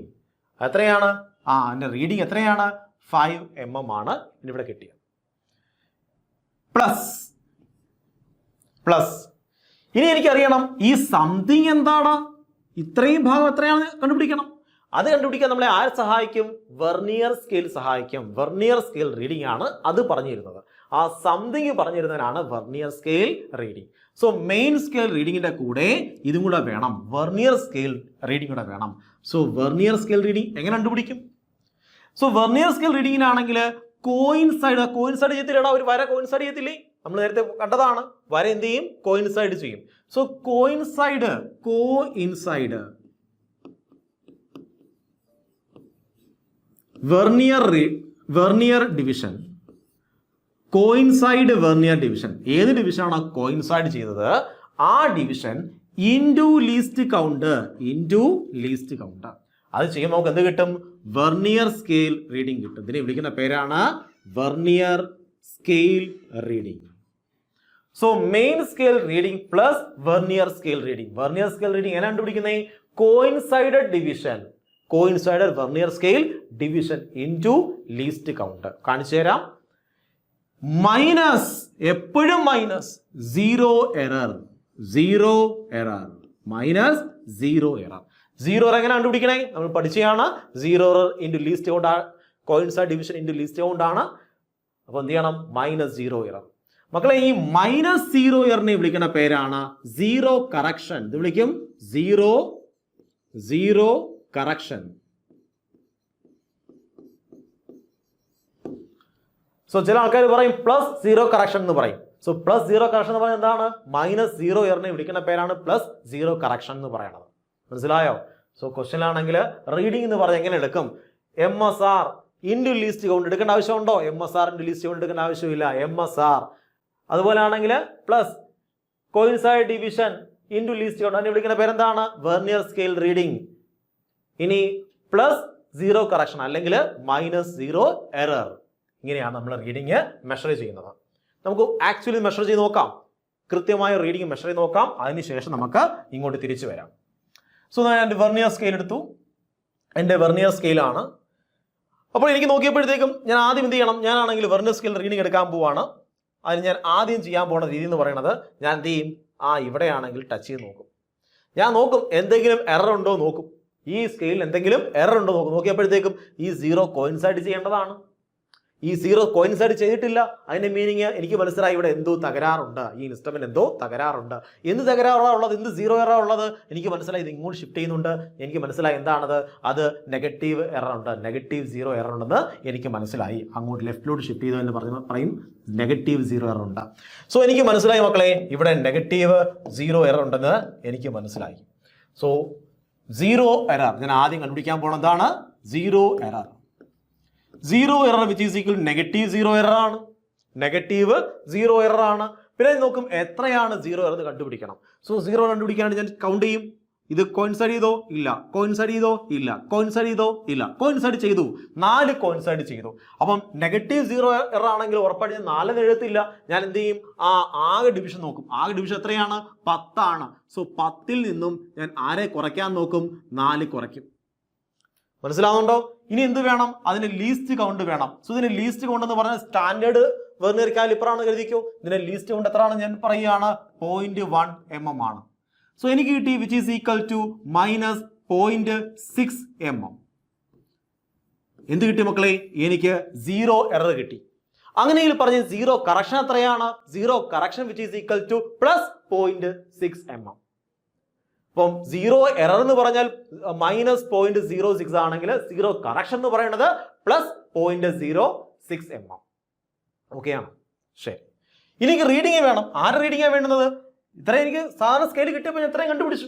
എത്രയാണ്, അതിന്റെ റീഡിംഗ് എത്രയാണ്, 5 mm ആണ് ഇവിടെ കിട്ടിയത്. പ്ലസ് ഇനി എനിക്കറിയണം ഈ സംതിങ് എന്താണ്, ഇത്രയും ഭാഗം എത്രയാണ് കണ്ടുപിടിക്കണം. അത് കണ്ടുപിടിക്കാൻ നമ്മളെ ആര് സഹായിക്കും, വെർനിയർ സ്കെയിൽ സഹായിക്കും. വെർനിയർ സ്കെയിൽ റീഡിംഗ് ആണ് അത് പറഞ്ഞിരുന്നത്. ആ സംതിങ് പറഞ്ഞിരുന്നതിനാണ് vernier scale reading. So main scale റീഡിങ്ങിന്റെ കൂടെ ഇതും കൂടെ വേണം, വെർനിയർ സ്കെയിൽ റീഡിംഗ് കൂടെ വേണം. സോ വെർനിയർ സ്കെയിൽ റീഡിംഗ് എങ്ങനെ കണ്ടുപിടിക്കും. സോ വെർനിയർ സ്കെയിൽ റീഡിങ്ങിനാണെങ്കിൽ കോയിൻസൈഡ് ചെയ്യത്തില്ലടാ, ഒരു വര കോയിൻസൈഡ് ചെയ്യത്തില്ലേ, നമ്മൾ നേരത്തെ കണ്ടതാണ്. വര എന്ത് ചെയ്യും, കോയിൻസൈഡ് ചെയ്യും. So coincide vernier division, coincide vernier division. ഏത് ഡിവിഷനാണ് കോയിൻസൈഡ് ചെയ്തത്, ആ ഡിവിഷൻ ഇൻറ്റു ലീസ്റ്റ് കൗണ്ട്. അത് ചെയ്യുമ്പോൾ നമുക്ക് എന്ത് കിട്ടും, വെർനിയർ സ്കെയിൽ റീഡിംഗ് കിട്ടും. ഇതിനെ വിളിക്കുന്ന പേരാണ് vernier scale reading. So main scale reading plus vernier scale reading. Vernier scale reading എങ്ങനെ കണ്ടുപിടിക്കുന്നത്? Coincided division, coincided vernier scale division into least count. കാണിച്ചു തരാം. മൈനസ്, എപ്പോഴും minus, zero error, zero error, minus zero error. Zero error എങ്ങനെ കണ്ടുപിടിക്കണേ? നമ്മൾ പഠിച്ചതാണ്. Zero error into least count, coincide division into least count ആണ്. അപ്പോൾ എന്ത് ചെയ്യണം? Minus zero error. മക്കളെ, ഈ മൈനസ് സീറോ എററിനെ വിളിക്കുന്ന പേരാണ് സീറോ കറക്ഷൻ. ഇത് വിളിക്കും സീറോ കറക്ഷൻ. സോ ചില ആൾക്കാർ പറയും പ്ലസ് സീറോ കറക്ഷൻ എന്ന് പറയും. സോ പ്ലസ് സീറോ കറക്ഷൻ എന്ന് പറയുന്നത് എന്താണ്? മൈനസ് സീറോ എററിനെ വിളിക്കുന്ന പേരാണ് പ്ലസ് സീറോ കറക്ഷൻ എന്ന് പറയുന്നത്. മനസ്സിലായോ? സോ ക്വസ്റ്റ്യനിലാണെങ്കിൽ റീഡിംഗ് എന്ന് പറഞ്ഞാൽ എങ്ങനെ എടുക്കും? MSR ഇൻറ്റു ലീസ്റ്റ് കൗണ്ട് എടുക്കേണ്ട ആവശ്യമുണ്ടോ? MSR ഇൻറ്റു ലീസ്റ്റ് കൗണ്ട് എടുക്കേണ്ട ആവശ്യമില്ല. MSR. അതുപോലെ ആണെങ്കിൽ plus coincide division into least count, അതിനെ വിളിക്കുന്ന പേരെന്താണ്? Vernier scale reading. ഇനി പ്ലസ് സീറോ കറക്ഷൻ അല്ലെങ്കിൽ മൈനസ് സീറോ എറർ. ഇങ്ങനെയാണ് നമ്മൾ റീഡിംഗ് മെഷർ ചെയ്യുന്നത്. നമുക്ക് ആക്ച്വലി മെഷർ ചെയ്ത് നോക്കാം. കൃത്യമായ റീഡിംഗ് മെഷർ ചെയ്ത് നോക്കാം. അതിനുശേഷം നമുക്ക് ഇങ്ങോട്ട് തിരിച്ചു വരാം. സോ ഞാൻ എൻ്റെ വെർനിയർ സ്കെയിൽ എടുത്തു. എൻ്റെ വെർനിയർ സ്കെയിലാണ്. അപ്പോൾ എനിക്ക് നോക്കിയപ്പോഴത്തേക്കും ഞാൻ ആദ്യം എന്ത് ചെയ്യണം? ഞാനാണെങ്കിൽ വെർനിയർ സ്കെയിൽ റീഡിംഗ് എടുക്കാൻ പോവാണ്. അതിന് ഞാൻ ആദ്യം ചെയ്യാൻ പോകുന്ന രീതി എന്ന് പറയുന്നത്, ഞാൻ എന്ത് ചെയ്യും? ഇവിടെയാണെങ്കിൽ ടച്ച് ചെയ്ത് നോക്കും. ഞാൻ നോക്കും എന്തെങ്കിലും എറർ ഉണ്ടോ നോക്കും. ഈ സ്കെയിലിൽ എന്തെങ്കിലും എറർ ഉണ്ടോ നോക്കും. നോക്കിയപ്പോഴത്തേക്കും ഈ സീറോ കോയിൻസൈഡ് ചെയ്യേണ്ടതാണ്. ഈ സീറോ കോയിൻസൈഡ് ചെയ്തിട്ടില്ല. അതിന്റെ മീനിങ് എനിക്ക് മനസ്സിലായി, ഇവിടെ എന്തോ തകരാറുണ്ട്, ഈ ഇൻസ്ട്രുമെന്റ് എന്തോ തകരാറുണ്ട്. എന്ത് തകരാറാണ് ഉള്ളത്? എന്ത് സീറോ എറർ ഉള്ളത്? എനിക്ക് മനസ്സിലായി. ഇത് ഇങ്ങോട്ട് ഷിഫ്റ്റ് ചെയ്യുന്നുണ്ട്. എനിക്ക് മനസ്സിലായി എന്താണത്? അത് നെഗറ്റീവ് എറർ ഉണ്ട്, നെഗറ്റീവ് സീറോ എറർ ഉണ്ടെന്ന് എനിക്ക് മനസ്സിലായി. അങ്ങോട്ട് ലെഫ്റ്റിലോട്ട് ഷിഫ്റ്റ് ചെയ്തു എന്ന് പറയും നെഗറ്റീവ് സീറോ എറർ ഉണ്ട്. സോ എനിക്ക് മനസ്സിലായി മക്കളെ, ഇവിടെ നെഗറ്റീവ് സീറോ എറർ ഉണ്ടെന്ന് എനിക്ക് മനസ്സിലായി. സോ സീറോ എറർ ഞാൻ ആദ്യം കണ്ടുപിടിക്കാൻ പോണതാണ് zero error. Zero error which is equal negative zero error ആണ്. നെഗറ്റീവ് സീറോ എറർ ആണ്. പിന്നെ നോക്കും എത്രയാണ് സീറോ എറർ കണ്ടുപിടിക്കണം. സോ സീറോ കണ്ടുപിടിക്കാനായിട്ട് ഞാൻ കൗണ്ട് ചെയ്യും. ഇത് കോയിൻസൈഡ് ചെയ്തോ? ഇല്ല. കോയിൻസൈഡ് ചെയ്തോ? ഇല്ല. കോയിൻസൈഡ് ചെയ്തോ? ഇല്ല. കോയിൻസൈഡ് ചെയ്തു. 4 കോയിൻസൈഡ് ചെയ്തു. അപ്പം നെഗറ്റീവ് സീറോ എറർ ആണെങ്കിൽ ഉറപ്പായിട്ട് ഞാൻ 4 എഴുതത്തില്ല. ഞാൻ എന്ത് ചെയ്യും? ആകെ ഡിവിഷൻ നോക്കും. ആകെ ഡിവിഷൻ എത്രയാണ്? 10 ആണ്. സോ 10ൽ നിന്നും ഞാൻ ആരെ കുറയ്ക്കാൻ നോക്കും? 4 കുറയ്ക്കും. മനസ്സിലാവുന്നുണ്ടോ? ഇനി എന്ത് വേണം? അതിന് ലീസ്റ്റ് കൗണ്ട് വേണം. സോ ഇതിന് ലീസ്റ്റ് കൗണ്ട് എന്ന് പറഞ്ഞാൽ സ്റ്റാൻഡേർഡ് വെർനിയർ കാലിപ്പർ ആണ് കരുതിക്കോ. ഇതിന്റെ ലീസ്റ്റ് കൗണ്ട് എത്രയാണ് ഞാൻ പറയുകയാണ്? 0.1 mm ആണ്. സോ എനിക്ക് കിട്ടി which is equal to minus 0.6 mm. എന്ത് കിട്ടി മക്കളെ? എനിക്ക് സീറോ എറർ കിട്ടി. അങ്ങനെയെങ്കിൽ പറഞ്ഞ് സീറോ കറക്ഷൻ എത്രയാണ്? Zero correction which is equal to plus 0.6 mm. അപ്പം സീറോ എറർ എന്ന് പറഞ്ഞാൽ മൈനസ് 0.06 ആണെങ്കിൽ സീറോ കറക്ഷൻ എന്ന് പറയുന്നത് പ്ലസ് 0.06 mm. ഓക്കെ ആണ്? ശരി. ഇനി റീഡിംഗ് വേണം. ആരുടെ റീഡിംഗാണ് വേണ്ടുന്നത്? ഇത്രയും എനിക്ക് സാധാരണ സ്കെയിൽ കിട്ടിയപ്പോൾ ഞാൻ ഇത്രയും കണ്ടുപിടിച്ചു.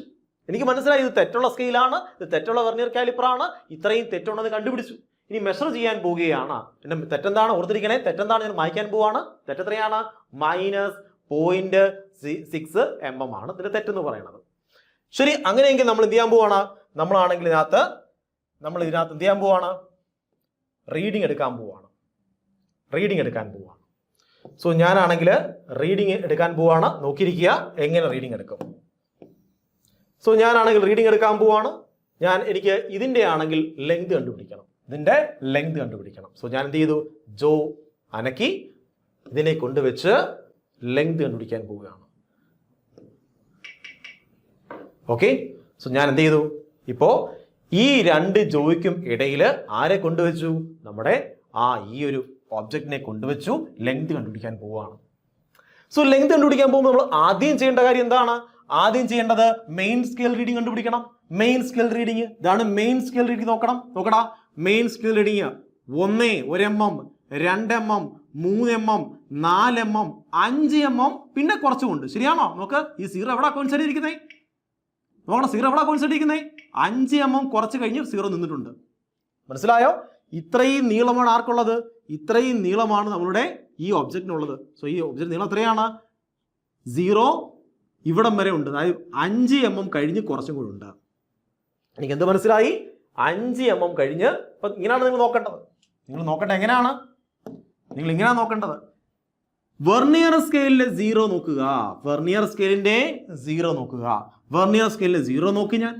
എനിക്ക് മനസ്സിലായി ഇത് തെറ്റുള്ള സ്കെയിലാണ്, ഇത് തെറ്റുള്ള വെർനിയർ കാലിപ്പർ ആണ്, ഇത്രയും തെറ്റുണ്ടെന്ന് കണ്ടുപിടിച്ചു. ഇനി മെഷർ ചെയ്യാൻ പോവുകയാണ്. പിന്നെ തെറ്റെന്താണ്? ഓർത്തിരിക്കണേ, തെറ്റെന്താണ്? ഞാൻ മായ്ക്കാൻ പോവാണ്. തെറ്റെത്രയാണ്? മൈനസ് 0.6 mm ആണ് ഇതിന്റെ തെറ്റെന്ന് പറയുന്നത്. ശരി, അങ്ങനെയെങ്കിൽ നമ്മൾ എന്ത് ചെയ്യാൻ പോവാണ്? നമ്മളാണെങ്കിൽ ഇതിനകത്ത് എന്ത് ചെയ്യാൻ പോവാണ്? റീഡിംഗ് എടുക്കാൻ പോവാണ്. റീഡിംഗ് എടുക്കാൻ പോവാണ്. സോ ഞാനാണെങ്കിൽ റീഡിംഗ് എടുക്കാൻ പോവാണ്. നോക്കിയിരിക്കുക എങ്ങനെ റീഡിംഗ് എടുക്കും. സോ ഞാനാണെങ്കിൽ റീഡിംഗ് എടുക്കാൻ പോവാണ്. എനിക്ക് ഇതിന്റെ ആണെങ്കിൽ ലെങ്ത് കണ്ടുപിടിക്കണം. ഇതിന്റെ ലെങ്ത് കണ്ടുപിടിക്കണം. സോ ഞാൻ എന്ത് ചെയ്തു? ജോ അനക്കി ഇതിനെ കൊണ്ടുവച്ച് ലെങ്ത് കണ്ടുപിടിക്കാൻ പോവുകയാണ്. ഓക്കെ. സോ ഞാൻ എന്ത് ചെയ്തു? ഇപ്പോ ഈ 2 ജോയ്ക്കും ഇടയിൽ ആരെ കൊണ്ടുവച്ചു? നമ്മുടെ ഈ ഒരു ഒബ്ജക്റ്റിനെ കൊണ്ടുവച്ചു ലെങ്ത് കണ്ടുപിടിക്കാൻ പോവുകയാണ്. സോ ലെങ്ത് കണ്ടുപിടിക്കാൻ പോകുമ്പോൾ നമ്മൾ ആദ്യം ചെയ്യേണ്ട കാര്യം എന്താണ്? ആദ്യം ചെയ്യേണ്ടത് മെയിൻ സ്കെയിൽ റീഡിംഗ് കണ്ടുപിടിക്കണം. മെയിൻ സ്കെയിൽ റീഡിംഗ്, ഇതാണ് മെയിൻ സ്കെയിൽ റീഡിംഗ്. നോക്കടാ main scale reading 1 mm, 2 mm, 3 mm, 4 mm, 5 mm, പിന്നെ കുറച്ചുകൊണ്ട്. ശരിയാണോ? നോക്ക്, ഈ സീറോ എവിടെ കോൺസെൻട്രേറ്റ് ഇരിക്കുന്നേ? നോക്കണം, സീറോ എവിടെ കോൺസെൻട്രേറ്റ് ഇരിക്കുന്നേ? 5 mm കുറച്ച് കഴിഞ്ഞ് സീറോ നിന്നിട്ടുണ്ട്. മനസ്സിലായോ? ഇത്രയും നീളമാണ് ആർക്കുള്ളത്? ഇത്രയും നീളമാണ് നമ്മളുടെ ഈ ഒബ്ജക്റ്റിനുള്ളത്. സോ ഈ ഒബ്ജക്റ്റ് നീളം എത്രയാണ്? 0 ഇവിടം വരെ ഉണ്ട്. അതായത് 5 mm കഴിഞ്ഞ് കുറച്ചും കൂടെ ഉണ്ട്. എനിക്ക് എന്ത് മനസ്സിലായി? 5 mm കഴിഞ്ഞ്. അപ്പം ഇങ്ങനെയാണ് നിങ്ങൾ നോക്കേണ്ടത്. നിങ്ങൾ നോക്കേണ്ടത് എങ്ങനെയാണ്? നിങ്ങൾ ഇങ്ങനെയാണ് നോക്കേണ്ടത്. വെർണിയർ സ്കെയിലിലെ 0 നോക്കുക. വെർണിയർ സ്കെയിലിന്റെ 0 നോക്കുക. വെർണിയർ സ്കെയിലിലെ 0 നോക്കി ഞാൻ.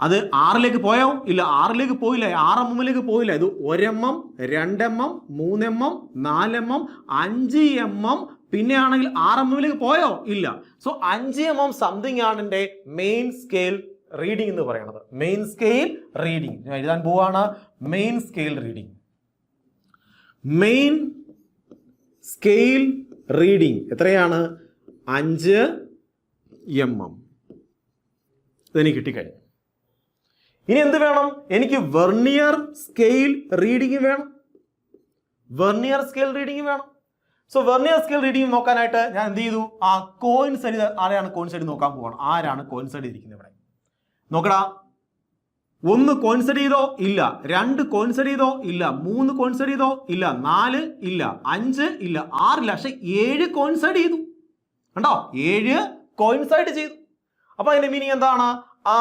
അത് 6ലേക്ക് പോയോ? ഇല്ല, 6ലേക്ക് പോയില്ല. 6 mm പോയില്ല. ഇത് 1 mm, 2 mm, 3 mm, 4 mm, 5 mm, പിന്നെ ആണെങ്കിൽ 6 mm പോയോ? ഇല്ല. സോ 5 mm സംതിങ് ആണ് എൻ്റെ മെയിൻ സ്കെയിൽ റീഡിംഗ് എന്ന് പറയുന്നത്. മെയിൻ സ്കെയിൽ റീഡിംഗ് ഞാൻ എഴുതാൻ പോവാണ്. Main scale reading. Main scale reading എത്രയാണ്? 5 mm. ഇതെനിക്ക് കിട്ടിക്കഴിഞ്ഞു. ഇനി എന്ത് വേണം? എനിക്ക് വെർണിയർ സ്കെയിൽ റീഡിംഗ് വേണം. വെർണിയർ സ്കെയിൽ റീഡിംഗ് വേണം. സോ വെർണിയർ സ്കെയിൽ റീഡിംഗ് നോക്കാനായിട്ട് ഞാൻ എന്ത് ചെയ്തു? ആ കോയിൻസൈഡ്, ആരെയാണ് കോയിൻസൈഡ് നോക്കാൻ പോവാണ്. ആരാണ് കോയിൻസൈഡ് ഇരിക്കുന്നത് ഇവിടെ? നോക്കടാ. 1 കോയിൻസൈഡ് ചെയ്തോ? ഇല്ല. 2 കോയിൻസൈഡ് ചെയ്തോ? ഇല്ല. 3 കോയിൻസൈഡ് ചെയ്തോ? ഇല്ല. 4 ഇല്ല. 5 ഇല്ല. 6 ഇല്ല. പക്ഷെ 7 കോയിൻസൈഡ് ചെയ്തു. കണ്ടോ? 7 കോയിൻസൈഡ് ചെയ്തു. അപ്പൊ അതിന്റെ മീനിങ് എന്താണ്? ആ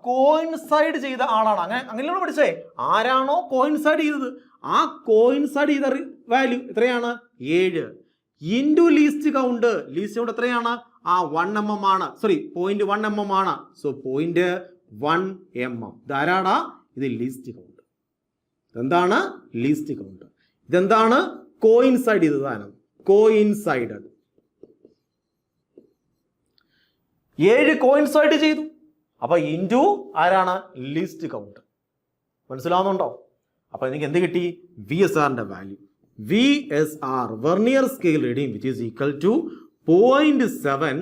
കോയിൻസൈഡ് ചെയ്ത ആളാണ്. അങ്ങനെയാണ് പഠിച്ചേ. ആരാണോ കോയിൻസൈഡ് ചെയ്തത് ആ കോയിൻസൈഡ് ചെയ്ത വാല്യൂ എത്രയാണ്? 7 into least count. Least count എത്രയാണ്? 1 mm ആണ്. സോറി, 0.1 mm ആണ്. So 0.1 mm. ഇതാരാടാ? ഇത് ലീസ്റ്റ് കൗണ്ട്. ഇതെന്താണ്? Least count. ഇതെന്താണ്? കോയിൻസൈഡ് ചെയ്തതാണ്. കോയിൻസൈഡഡ്. 7 കോയിൻസൈഡ് ചെയ്തു. അപ്പൊ ഇൻറ്റു ആരാണ്? Least count. മനസ്സിലാവുന്നുണ്ടോ? അപ്പൊ എനിക്ക് എന്ത് കിട്ടി? VSRന്റെ value. VSR vernier scale reading which is equal to 0.7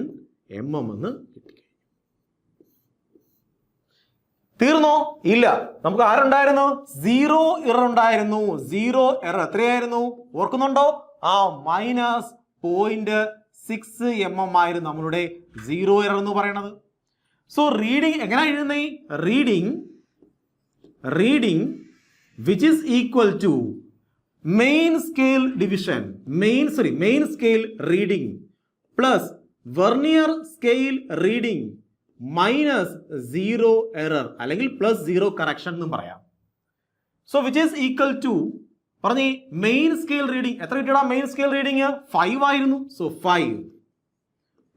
mm എന്ന് കിട്ടി. തീർന്നോ? ഇല്ല. നമുക്ക് ആരുണ്ടായിരുന്നു? 0 എറർ ഉണ്ടായിരുന്നു. 0 എറർ എത്രയായിരുന്നു? ഓർക്കുന്നുണ്ടോ? -0.6 mm ആയിരുന്നു നമ്മളുടെ 0 എറർ എന്ന് പറയുന്നത്. സോ റീഡിംഗ് എങ്ങനെ എഴുതുന്നേ? Reading which is equal to main scale division, main scale reading plus vernier scale reading minus 0 error അല്ലെങ്കിൽ plus 0 correction എന്നും പറയാം. So which is equal to പറഞ്ഞേ മെയിൻ സ്കെയിൽ റീഡിംഗ് എത്ര കിട്ടിയടാ? മെയിൻ സ്കെയിൽ റീഡിംഗ് 5 ആയിരുന്നു. So 5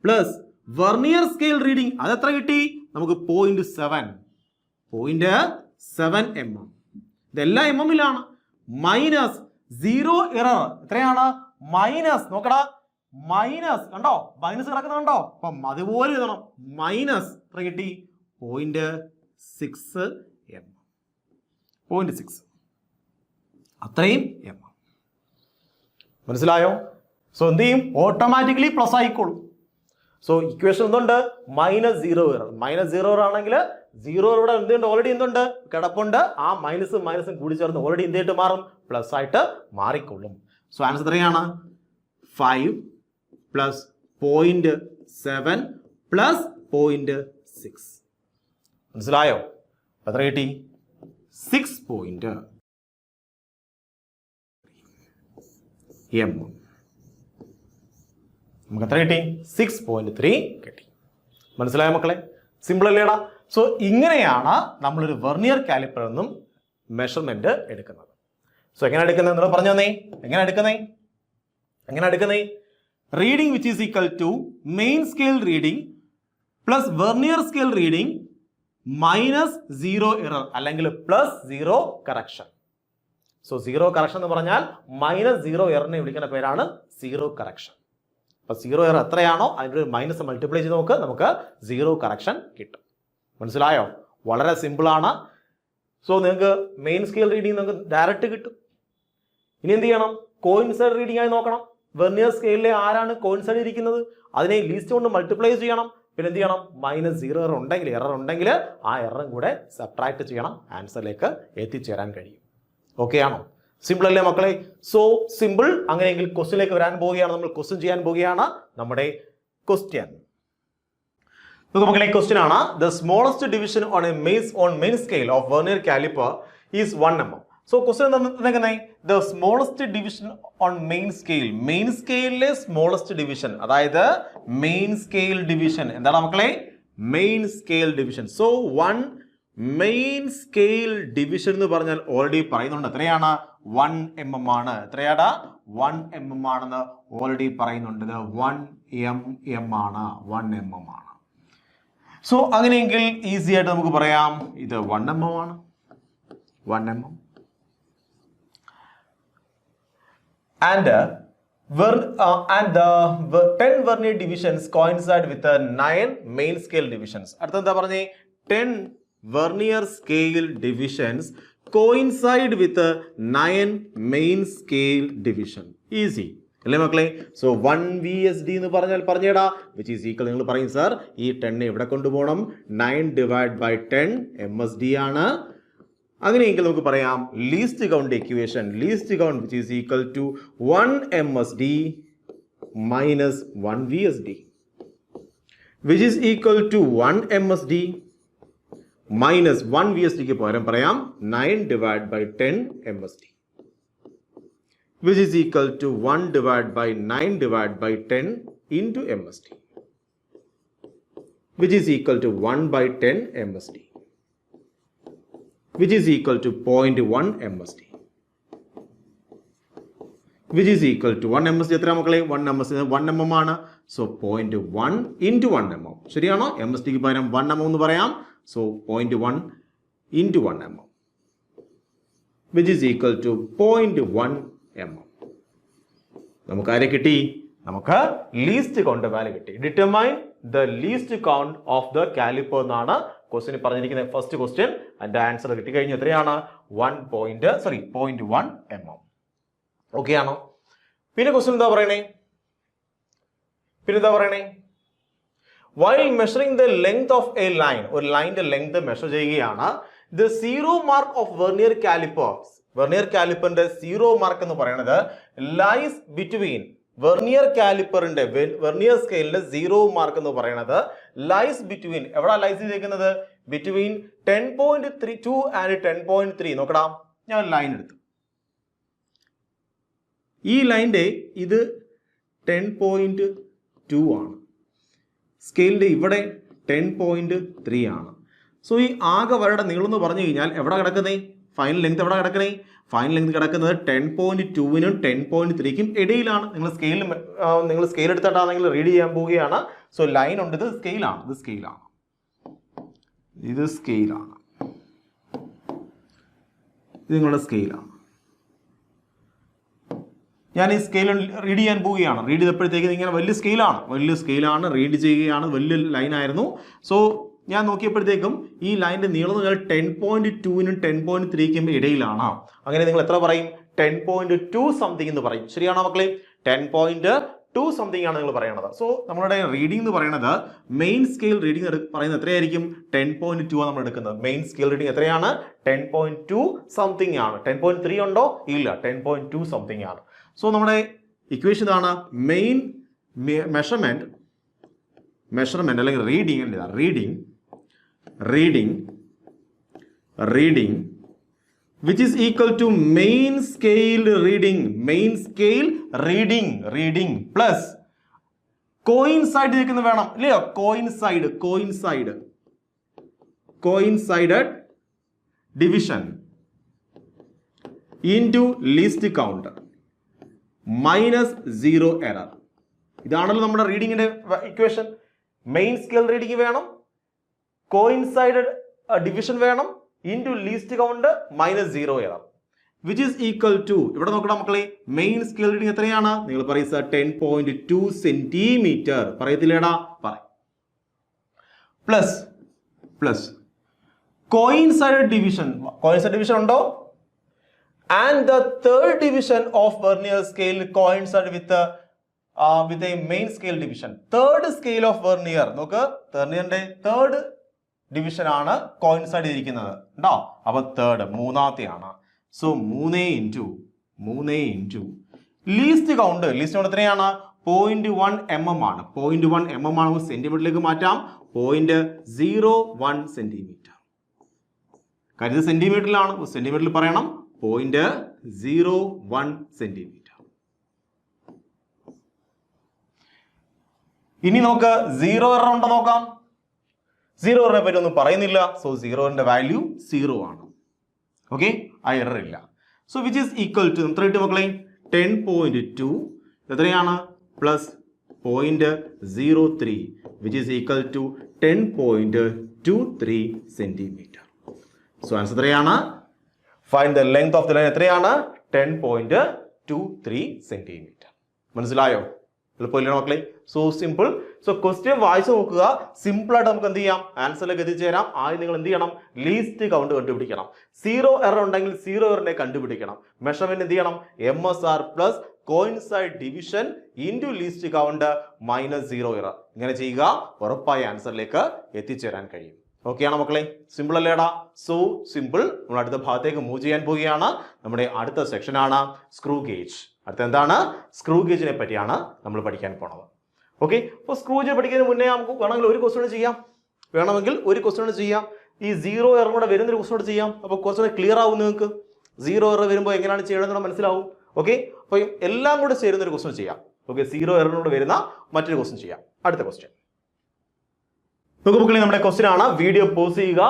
plus vernier scale reading അത് എത്ര കിട്ടി? നമുക്ക് 0.7 mm. ഇതെല്ലാം MM-ലാണ്. മൈനസ് 0 എറർ എത്രയാണ്? മൈനസ് നോക്കടാ, മൈനസ് കണ്ടോ? മൈനസ് കിടക്കുന്നുണ്ടോ? അപ്പം അതുപോലെ എഴുതണം. മൈനസ് എത്ര കിട്ടി? 0.6 mm. 0.6 അത്രയും mm. മനസ്സിലായോ? സോ എന്ത് ചെയ്യും? ഓട്ടോമാറ്റിക്കലി പ്ലസ് ആയിക്കോളും. സോ ഇക്വേഷൻ എന്തുണ്ട്? -0 എറർ. -0 എറർ ആണെങ്കിൽ 0 ഇവിടെ എന്തുണ്ട്? ഓൾറെഡി എന്തുണ്ട്? കിടപ്പുണ്ട്. ആ മൈനസും കൂടി ചേർന്ന് ഓൾറെഡി എന്തായിട്ട് മാറും? പ്ലസ് ആയിട്ട് മാറിക്കൊള്ളും. സോ ആൻസർ എത്രയാണ്? 5 പ്ലസ് 0.7 പ്ലസ് 0.6. മനസ്സിലായോ? എത്ര കിട്ടി? 6 mm. നമുക്ക് എത്ര കിട്ടി? 6.3 കിട്ടി. മനസ്സിലായോ മക്കളെ? സിമ്പിൾ അല്ലേടാ? സോ ഇങ്ങനെയാണ് നമ്മളൊരു വെർണിയർ കാലിപ്പറിൽ നിന്നും മെഷർമെന്റ് എടുക്കുന്നത്. സോ എങ്ങനെ എടുക്കുന്നത് നിങ്ങൾ പറഞ്ഞു തന്നേ. എങ്ങനെ എടുക്കുന്നേ? Reading which is equal to main scale reading plus vernier scale reading minus 0 error അല്ലെങ്കിൽ പ്ലസ് 0 കറക്ഷൻ. സോ 0 കറക്ഷൻ എന്ന് പറഞ്ഞാൽ -0 എററിനെ വിളിക്കുന്ന പേരാണ് 0 കറക്ഷൻ. അപ്പൊ 0 എറർ എത്രയാണോ അതിൻ്റെ ഒരു മൈനസ് മൾട്ടിപ്ലൈ ചെയ്ത് നോക്ക്, നമുക്ക് 0 കറക്ഷൻ കിട്ടും. മനസ്സിലായോ? വളരെ സിമ്പിൾ ആണ്. സോ നിങ്ങൾക്ക് മെയിൻ സ്കെയിൽ റീഡിംഗ് നിങ്ങൾക്ക് ഡയറക്റ്റ് കിട്ടും. ഇനി എന്ത് ചെയ്യണം? കോയിൻസൈഡ് റീഡിംഗ് ആയി നോക്കണം. വെർണിയർ സ്കെയിലിലെ ആരാണ് കോയിൻസൈഡ് ഇരിക്കുന്നത് അതിനെ ലീസ്റ്റ് കൊണ്ട് മൾട്ടിപ്ലൈ ചെയ്യണം. പിന്നെ എന്ത് ചെയ്യണം? -0 എറർ ഉണ്ടെങ്കിൽ ആ എററും കൂടെ സബ്ട്രാക്ട് ചെയ്യണം. ആൻസറിലേക്ക് എത്തിച്ചേരാൻ കഴിയും. ഓക്കെ ആണോ? സിമ്പിൾ അല്ലേ മക്കളെ? So simple. അങ്ങനെയെങ്കിൽ ക്വസ്റ്റ്യനിലേക്ക് വരാൻ പോവുകയാണ്. നമ്മൾ ക്വസ്റ്റ്യൻ ചെയ്യാൻ പോവുകയാണ്. നമ്മുടെ ക്വസ്റ്റ്യൻ നമുക്ക് മക്കളെ ക്വസ്റ്റ്യൻ ആണ്. The smallest division on a main scale of vernier caliper is 1 mm. So question എന്താണ്? The smallest division on main സ്കെയിലിലെ സ്മോളസ്റ്റ് ഡിവിഷൻ, അതായത് മെയിൻ സ്കെയിൽ ഡിവിഷൻ എന്താണ് മക്കളെ? Main scale division. So 1 main scale division എന്ന് പറഞ്ഞാൽ already പറയുന്നുണ്ട് എത്രയാണ് 1 mm ആണ്. എത്രയാടാ 1 mm ആണെന്ന് ഓൾറെഡി പറയുന്നുണ്ട്. ഇത് 1 mm ആണ്, 1 mm ആണ്. സോ അങ്ങനെയെങ്കിൽ ഈസി ആയിട്ട് നമുക്ക് പറയാം ഇത് 1 mm ആണ്, 1 mm. And the 10 vernier divisions coincide with the 9 main scale divisions. അടുത്ത എന്താ പറഞ്ഞേ? 10 vernier scale divisions coincide with the 9 main scale division. Easy അല്ലേ മക്കളെ? സോ 1 VSD എന്ന് പറഞ്ഞേടാ, വിച്ച് ഈസ് ഈക്വൽ, നിങ്ങൾ പറയും സാർ ഈ 10 എവിടെ കൊണ്ടുപോകണം? 9 ഡിവൈഡ് ബൈ 10 MSD ആണ്. അങ്ങനെയെങ്കിൽ നമുക്ക് പറയാം least count equation, least count which is equal to 1 MSD minus 1 VSD, which is equal to 1 MSD minus 1 VSD ക്ക് പകരം പറയാം 9 divided by 10 MSD, which is equal to 1 divided by 9 divided by 10 into MSD, which is equal to 1 by 10 MSD, which is equal to 0.1 MSD, which is equal to 1 MSD. എത്ര മക്കളെ? 1 MSD 1 mm ആണ്. So 0.1 into 1 mm. ശരിയാണോ? MSD ക്ക് പകരം 1 mm എന്ന് പറയാം. So 0.1 into 1 mm, which is equal to 0.1 mm. നമുക്ക് ആരെ കിട്ടി? നമുക്ക് ലീസ്റ്റ് കൗണ്ട് വാല്യൂ കിട്ടി. Determine the least count of the calliper എന്നാണ് ക്വസ്റ്റ്യൻ പറഞ്ഞിരിക്കുന്നത്. ഫസ്റ്റ് ക്വസ്റ്റ്യൻ അതിന്റെ ആൻസർ കിട്ടി കഴിഞ്ഞു. എത്രയാണ്? 0.1 mm. ഓക്കെ ആണോ? പിന്നെ ക്വസ്റ്റ്യൻ എന്താ പറയണേ? While measuring the length of a line, ഒരു ലൈനിന്റെ ലെങ്ത് മെഷർ ചെയ്യുകയാണ്. The zero mark of vernier calipers, വെർനിയർ കാലിപ്പറിന്റെ സീറോ മാർക്ക് എന്ന് പറയുന്നത് ലൈസ് ബിറ്റ്വീൻ വെർനിയർ കാലിപ്പറിന്റെ വെർനിയർ സ്കെയിലിന്റെ സീറോ മാർക്ക് എന്ന് പറയുന്നത് ലൈസ് ബിറ്റ്വീൻ, എവിടെ ലൈസ് ചെയ്തേക്കുന്നത്? Between 10.2 and 10.3. നോക്കടാ, ഞാൻ ലൈൻ എടുത്തു. ഈ ലൈൻ്റെ ഇത് 10.2 ആണ്, സ്കെയിലിൻ്റെ ഇവിടെ 10.3 ആണ്. സോ ഈ ആകെ വരയുടെ നീളം എന്ന് പറഞ്ഞു കഴിഞ്ഞാൽ എവിടെ കിടക്കുന്നേ? ഫൈനൽ ലെങ്ത് എവിടെ കിടക്കണേ? ഫൈനൽ ലെങ്ത് കിടക്കുന്നത് 10.2നും 10.3ക്കും ഇടയിലാണ്. നിങ്ങൾ സ്കെയിൽ എടുത്തിട്ടാണെങ്കിൽ റീഡ് ചെയ്യാൻ പോവുകയാണ്. സോ ലൈൻ ഉണ്ട്, ഇത് സ്കെയിലാണ്, ഇത് നിങ്ങളുടെ സ്കെയിലാണ്. ഞാൻ ഈ സ്കെയിൽ റീഡ് ചെയ്യാൻ പോവുകയാണ്. റീഡ് ചെയ്തപ്പോഴത്തേക്ക് ഇങ്ങനെ വലിയ സ്കെയിലാണ്, റീഡ് ചെയ്യുകയാണ്. വലിയ ലൈനായിരുന്നു. സോ ഞാൻ നോക്കിയപ്പോഴത്തേക്കും ഈ ലൈനിന്റെ നീളം 10.2നും 10.3ക്കും ഇടയിലാണ്. അങ്ങനെ നിങ്ങൾ എത്ര പറയും? 10.2 സംതിങ് എന്ന് പറയും. ശരിയാണോ മക്കളെ? 10.2 സംതിങ് ആണ് നിങ്ങൾ പറയണത്. സോ നമ്മളുടെ റീഡിംഗ് എന്ന് പറയുന്നത് മെയിൻ സ്കെയിൽ റീഡിംഗ് പറയുന്നത് എത്രയായിരിക്കും? 10.2 ആണ് നമ്മൾ എടുക്കുന്നത്. മെയിൻ സ്കെയിൽ റീഡിംഗ് എത്രയാണ്? 10.2 സംതിങ് ആണ്. 10.3 ഉണ്ടോ? ഇല്ല, 10.2 സംതിങ് ആണ്. സോ നമ്മുടെ ഇക്വേഷൻ ഇതാണ്. മെയിൻ മെഷർമെന്റ് അല്ലെങ്കിൽ reading which is equal to main scale reading plus coincide ഇരിക്കുന്ന വേണം ഇല്ലയോ? coincided division into least count minus 0 error. ഇതാണല്ലോ നമ്മുടെ റീഡിങ്ങിന്റെ ഇക്വേഷൻ. മെയിൻ സ്കെയിൽ റീഡിംഗ് വേണം, കോയിൻസൈഡഡ് ഡിവിഷൻ വേണം, into least count minus 0 error, which is equal to, ഇവിടെ നോക്കണം മക്കളെ, മെയിൻ സ്കെയിൽ റീഡിംഗ് എത്രയാണ്? നിങ്ങൾ പറയും സാർ 10.2 സെന്റിമീറ്റർ. പറയത്തില്ലേടാ? പറയും. പ്ലസ് കോയിൻസൈഡഡ് ഡിവിഷൻ ഉണ്ടോ? And the third division of vernier scale coincide with a main scale division. Third scale of vernier, നോക്ക്, വെർനിയറിന്റെ തേർഡ് ഡിവിഷൻ ആണ് കോയിൻസൈഡ് ചെയ്തിരിക്കുന്നത് ഉണ്ടോ? അപ്പൊ തേർഡ് മൂന്നാമത്തെയാണ്. സോ 3 ഇൻറ്റു ലീസ്റ്റ് കൗണ്ട് എത്രയാണ്? 0.1 mm ആണ്. 0.1 mm ആണ്, സെന്റിമീറ്ററിലേക്ക് മാറ്റാം. 0.01 സെന്റിമീറ്റർ. കാര്യം ഇത് സെന്റിമീറ്ററിലാണ്, സെന്റിമീറ്ററിൽ പറയണം. 0.01 സെന്റിമീറ്റർ. ഇനി നോക്ക്, 0 എറർ ഉണ്ടോ നോക്കാം. സീറോ എററിനെ പറ്റി ഒന്നും പറയുന്നില്ല. സോ സീറോന്റെ വാല്യൂ 0 ആണ്. ഓക്കെ, ആ എറർ ഇല്ല. So which is equal to എത്ര കിട്ടും മക്കളെ? 10.2 എത്രയാണ്? Plus 0.03 which is equal to 10.23 centimetre. So answer എത്രയാണ്? Find the length of the line എത്രയാണ്? 10.23 സെന്റിമീറ്റർ. മനസ്സിലായോ? എളുപ്പമില്ല മക്കളെ. So simple. സോ ക്വസ്റ്റ്യൻ വായിച്ചു നോക്കുക. സിമ്പിൾ ആയിട്ട് നമുക്ക് എന്ത് ചെയ്യാം? ആൻസറിലേക്ക് എത്തിച്ചേരാം. ആദ്യം നിങ്ങൾ എന്ത് ചെയ്യണം? ലീസ്റ്റ് കൗണ്ട് കണ്ടുപിടിക്കണം. 0 എറർ ഉണ്ടെങ്കിൽ 0 എററിനെ കണ്ടുപിടിക്കണം. മെഷർമെന്റ് എന്ത് ചെയ്യണം? MSR plus coincide division into least count minus 0 error. ഇങ്ങനെ ചെയ്യുക. ഉറപ്പായ ആൻസറിലേക്ക് എത്തിച്ചേരാൻ കഴിയും. ഓക്കെ ആണോ മക്കളെ? സിമ്പിൾ അല്ലേടാ? So simple. നമ്മൾ അടുത്ത ഭാഗത്തേക്ക് മൂവ് ചെയ്യാൻ പോവുകയാണ്. നമ്മുടെ അടുത്ത സെക്ഷനാണ് സ്ക്രൂ ഗേജ്. അടുത്ത എന്താണ്? സ്ക്രൂ ഗേജിനെ പറ്റിയാണ് നമ്മൾ പഠിക്കാൻ പോണത്. ഓക്കെ, അപ്പോൾ സ്ക്രൂ ഗേജ് പഠിക്കുന്നതിന് മുന്നേ നമുക്ക് വേണമെങ്കിൽ ഒരു ക്വസ്റ്റ്യൻ ചെയ്യാം. ഈ 0 എറർ കൂടെ വരുന്നൊരു ക്വസ്റ്റ്യൻ ചെയ്യാം. അപ്പോൾ കുറച്ചുകൂടെ ക്ലിയർ ആവും നിങ്ങൾക്ക്. 0 എറർ വരുമ്പോൾ എങ്ങനെയാണ് ചെയ്യണമെന്ന് മനസ്സിലാവും. ഓക്കെ, അപ്പോൾ എല്ലാം കൂടെ ചേരുന്നൊരു ക്വസ്റ്റ്യൻ ചെയ്യാം. ഓക്കെ, 0 എററിനോട് വരുന്ന മറ്റൊരു ക്വസ്റ്റ്യൻ ചെയ്യാം. അടുത്ത ക്വസ്റ്റ്യൻ നോക്കുമ്പോൾ നമ്മുടെ ക്വസ്റ്റ്യൻ ആണ്. വീഡിയോ പോസ് ചെയ്യുക.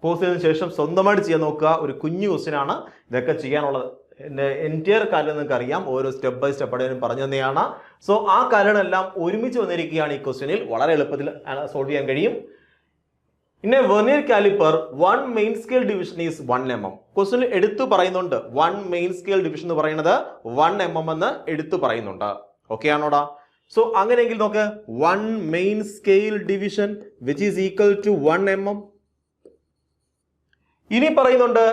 പോസ് ചെയ്തതിനു ശേഷം സ്വന്തമായിട്ട് ചെയ്യാൻ നോക്കുക. ഒരു കുഞ്ഞു ക്വസ്റ്റ്യൻ ആണ്. ഇതൊക്കെ ചെയ്യാനുള്ളത് എൻ്റെ എൻറ്റയർ കാര്യം നിങ്ങൾക്ക് അറിയാം. ഓരോ സ്റ്റെപ്പ് ബൈ സ്റ്റെപ്പ് ആയിട്ട് പറഞ്ഞു തന്നെയാണ്. സോ ആ കാര്യങ്ങളെല്ലാം ഒരുമിച്ച് വന്നിരിക്കുകയാണ് ഈ ക്വസ്റ്റ്യനിൽ. വളരെ എളുപ്പത്തിൽ സോൾവ് ചെയ്യാൻ കഴിയും. In a vernier calliper 1 main scale division is 1 mm. ക്വസ്റ്റ്യനിൽ എടുത്തു പറയുന്നുണ്ട് 1 മെയിൻ സ്കെയിൽ ഡിവിഷൻ എന്ന് പറയുന്നത് 1 mm എന്ന് എടുത്തു പറയുന്നുണ്ട്. ഓക്കെ ആണോടാ? സോ അങ്ങനെയെങ്കിൽ നോക്ക്, 1 main scale division which is equal to 1 mm. ഇനി പറയുന്നുണ്ട്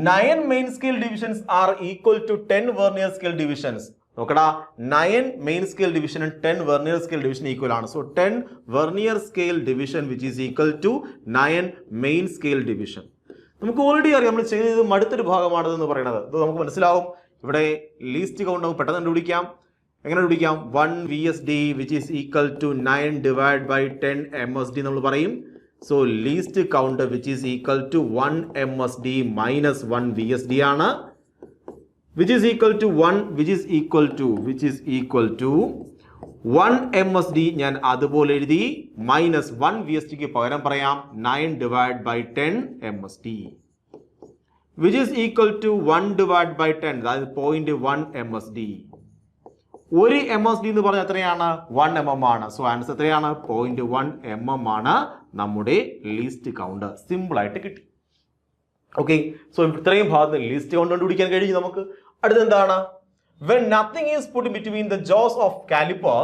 9 main scale divisions are equal to 10 vernier scale divisions. നോക്കടാ, 9 മെയിൻ സ്കെയിൽ ഡിവിഷനും 10 വെർനിയർ സ്കെയിൽ ഡിവിഷൻ ഈക്വൽ ആണ്. So 10 vernier scale division which is equal to 9 main scale division. നമുക്ക് already അറിയാം, നമ്മൾ ചെയ്തത് മടുത്തൊരു ഭാഗമാണെന്ന് പറയുന്നത്. ഇത് നമുക്ക് മനസ്സിലാവും. ഇവിടെ ലീസ്റ്റ് കൗണ്ട് നമുക്ക് പെട്ടെന്ന് കണ്ടുപിടിക്കാം. എങ്ങനെ കണ്ടുപിടിക്കാം? 1 VSD which is equal to 9 divide by 10 MSD നമ്മൾ പറയും. So least count which is equal to 1 MSD minus 1 VSD ആണ്. Which is equal to 1 which is equal to 1 MSD ഞാൻ അതുപോലെ എഴുതി. മൈനസ് 1 VSDക്ക് പകരം പറയാം 9 divide by 10 MSD which is equal to 1 divide by 10, അതായത് 0.1 MSD. ഒരു MSD എന്ന് പറഞ്ഞാൽ എത്രയാണ്? 1 mm ആണ്. സോ ആൻസർ എത്രയാണ്? 0.1 mm ആണ് നമ്മുടെ ലീസ്റ്റ് കൗണ്ട്. സിമ്പിൾ ആയിട്ട് കിട്ടി. ഓക്കെ, സോ ഇത്രയും ഭാഗത്ത് ലീസ്റ്റ് കൗണ്ട് കണ്ടുപിടിക്കാൻ കഴിയും നമുക്ക്. അടുത്ത എന്താണ്? When nothing is put between the jaws of caliper,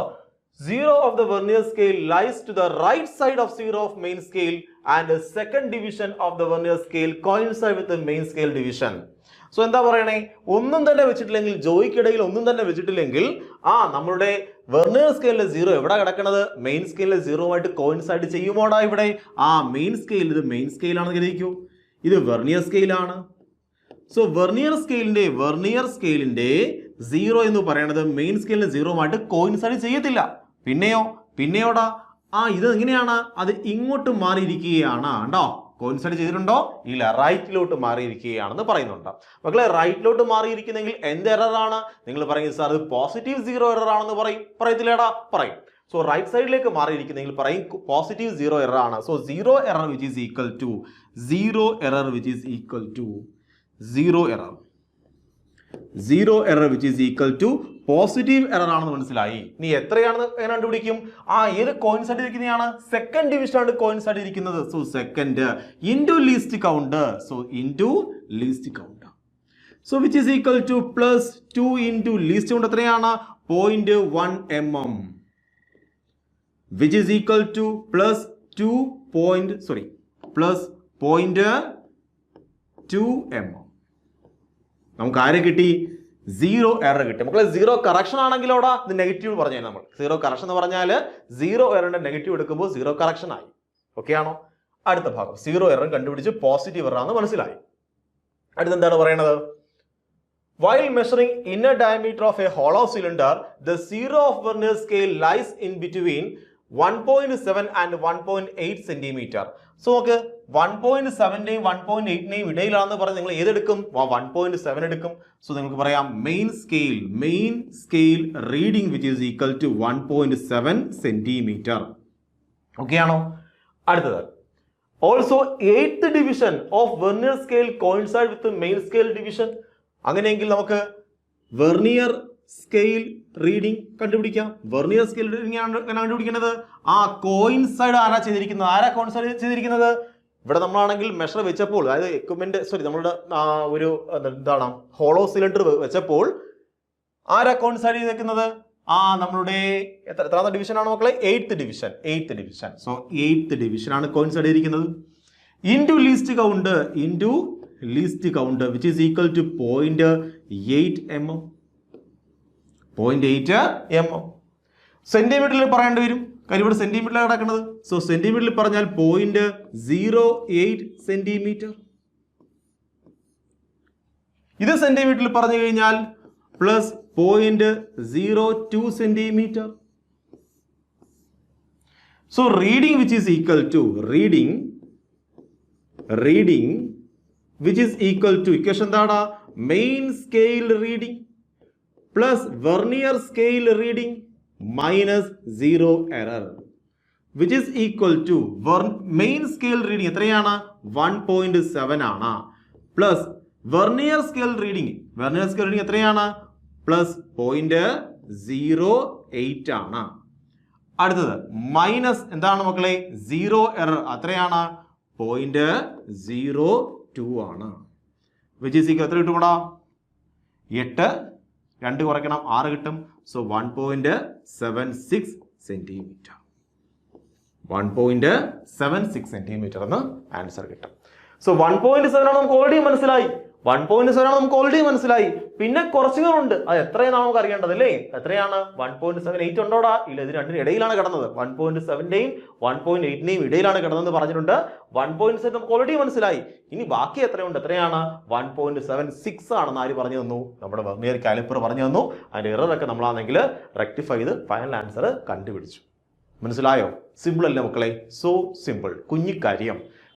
0 of the vernier scale lies to the right side of 0 of main scale and the second division of the vernier scale coincide with the main scale division. So എന്താ പറയണേ? ഒന്നും തന്നെ വെച്ചിട്ടില്ലെങ്കിൽ, ജോയിക്കിടയിൽ ഒന്നും തന്നെ വെച്ചിട്ടില്ലെങ്കിൽ നമ്മളുടെ vernier സ്കെയിലിലെ 0 എവിടെ കിടക്കണത്? Main സ്കെയിലിലെ 0 ആയിട്ട് കോയിൻസൈഡ് ചെയ്യുമോടാ ഇവിടെ? മെയിൻ സ്കെയിൽ, ഇത് മെയിൻ സ്കെയിലാണെന്ന് കരുതിക്കൂ. ഇത് വെർനിയർ സ്കെയിലാണ്. സോ വെർനിയർ സ്കെയിലിന്റെ 0 എന്ന് പറയുന്നത് മെയിൻ സ്കെയിലിന്റെ 0 ആയിട്ട് കോയിൻസൈഡ് ചെയ്യത്തില്ല. പിന്നെയോടാ ഇത് എങ്ങനെയാണ്? അത് ഇങ്ങോട്ട് മാറിയിരിക്കുകയാണ്. കണ്ടോ? കോയിൻസൈഡ് ചെയ്തിട്ടുണ്ടോ? ഇല്ല, റൈറ്റിലോട്ട് മാറിയിരിക്കുകയാണെന്ന് പറയുന്നുണ്ട്. മക്കളെ, റൈറ്റിലോട്ട് മാറിയിരിക്കുന്നെങ്കിൽ എന്ത് എററാണ്? നിങ്ങൾ പറയും സാർ അത് പോസിറ്റീവ് 0 എറർ ആണെന്ന് പറയത്തില്ലേടാ? പറയും. സോ റൈറ്റ് സൈഡിലേക്ക് മാറിയിരിക്കുന്നെങ്കിൽ പറയും പോസിറ്റീവ് 0 എറർ ആണ്. So 0 error which is equal to 0 error which is equal to positive error ആണെന്ന് മനസ്സിലായി. ഇനി എത്രയാണെന്ന് എങ്ങനെ കണ്ടുപിടിക്കും? ഏത് കോയിൻസൈഡ് ഇരിക്കുന്നതാണ്? സെക്കൻഡ് ഡിവിഷൻ ആണ് കോയിൻസൈഡ് ഇരിക്കുന്നത്. So second into least count. So which is equal to plus 2 into least count എത്രയാണ്? 0.1 mm which is equal to plus 0.2 mm. നമുക്ക് ആരെ കിട്ടി? 0 എറർ കിട്ടി. മക്കളെ, 0 കറക്ഷൻ ആണെങ്കിലോടാ ഇത് നെഗറ്റീവ് പറഞ്ഞാൽ നമ്മൾ 0 കറക്ഷൻ എന്ന് പറഞ്ഞാൽ 0 എററിന്റെ നെഗറ്റീവ് എടുക്കുമ്പോൾ 0 കറക്ഷൻ ആയി. ഓക്കെ ആണോ? അടുത്ത ഭാഗം 0 എറർ കണ്ടുപിടിച്ച് പോസിറ്റീവ് എറർ ആണെന്ന് മനസ്സിലായി. അടുത്ത് എന്താണ് പറയുന്നത്? While measuring inner diameter of a hollow cylinder, the 0 of vernier scale lies in between 1.7 and 1.8 centimeter. So നോക്ക്, 1.7ന്റെയും 1.8ന്റെയും ഇടയിലാണെന്ന് പറഞ്ഞ് നിങ്ങൾ ഏതെടുക്കും? 1.7 എടുക്കും. സോ നിങ്ങൾക്ക് പറയാം main scale reading which is equal to 1.7 centimetre. Okay ആണോ? അടുത്തത് also 8th division of vernier scale coincide with main scale division. അങ്ങനെയെങ്കിൽ നമുക്ക് വെർനിയർ സ്കെയിൽ റീഡിംഗ് കണ്ടുപിടിക്കാം. വെർനിയർ സ്കെയിൽ റീഡിംഗ് ആണ് കണ്ടുപിടിക്കുന്നത്. ആ കോയിൻസൈഡ് ആരാ ചെയ്തിരിക്കുന്നത്? ഇവിടെ നമ്മളാണെങ്കിൽ മെഷർ വെച്ചപ്പോൾ, അതായത് എക്യുപ്മെന്റ് നമ്മളുടെ ഒരു എന്താണ് ഹോളോ സിലിണ്ടർ വെച്ചപ്പോൾ ആരാ കോയിൻസൈഡ് ചെയ്തേക്കുന്നത്? നമ്മളുടെ എത്രാമത്തെ ഡിവിഷൻ ആണ് മക്കളെ? 8th division. So 8th division ആണ് കോയിൻസൈഡ് ചെയ്തിരിക്കുന്നത്. Into least count which is equal to 0.8 mm. 0.8 mm. സെന്റിമീറ്ററിൽ പറയേണ്ടി വരും, കാര്യം ഇവിടെ സെന്റിമീറ്ററിലാണ് കിടക്കുന്നത്. സോ സെന്റിമീറ്ററിൽ പറഞ്ഞാൽ 0.08 സെന്റിമീറ്റർ. ഇത് സെന്റിമീറ്ററിൽ പറഞ്ഞു കഴിഞ്ഞാൽ plus 0.02 centimetre. So reading which is equal to equation എന്താണ്? Main scale reading plus vernier scale reading minus 0 error which is equal to main scale reading എത്രയാണ്? 1.7 ആണ്. പ്ലസ് വെർനിയർ സ്കെയിൽ റീഡിംഗ് എത്രയാണ്? Plus 0.08 ആണ്. അടുത്തത് മൈനസ് എന്താണ് മക്കളെ? 0 error എത്രയാണ്? 0.02 ആണ്. വിച്ച് ഈസ് ഈക്വൽ എത്ര കിട്ടും? 8 2 കുറയ്ക്കണം 6 കിട്ടും. So 1.76 centimetre. 1.76 സെന്റിമീറ്റർ എന്ന് ആൻസർ കിട്ടും. സോ 1.7 ആണ് നമുക്ക് ഓൾറെഡി മനസ്സിലായി. 1.7 ആണ് നമുക്ക് ഓൾറെഡി മനസ്സിലായി. പിന്നെ കുറച്ചുകളുണ്ട്, അത് എത്രയെന്നാണ് നമുക്ക് അറിയേണ്ടത് അല്ലേ? എത്രയാണ്? 1.78 ഉണ്ടോടാ? ഇല്ല, ഇത് രണ്ടിനും ഇടയിലാണ് കിടന്നത്. 1.7ന്റെയും 1.8ന്റെയും ഇടയിലാണ് കിടന്നത് പറഞ്ഞിട്ടുണ്ട്. 1.7 നമുക്ക് ഓൾറെഡി മനസ്സിലായി. ഇനി ബാക്കി എത്രയുണ്ട്? എത്രയാണ്? 1.76 ആണെന്ന് ആര് പറഞ്ഞു തന്നു? നമ്മുടെ വെർനിയർ കാലിപ്പർ പറഞ്ഞു തന്നു. അതിന്റെ എററൊക്കെ നമ്മളാണെങ്കിൽ റെക്ടിഫൈ ചെയ്ത് ഫൈനൽ ആൻസർ കണ്ടുപിടിച്ചു. മനസ്സിലായോ? സിമ്പിൾ അല്ലേ മക്കളെ? So simple, കുഞ്ഞിക്കാര്യം.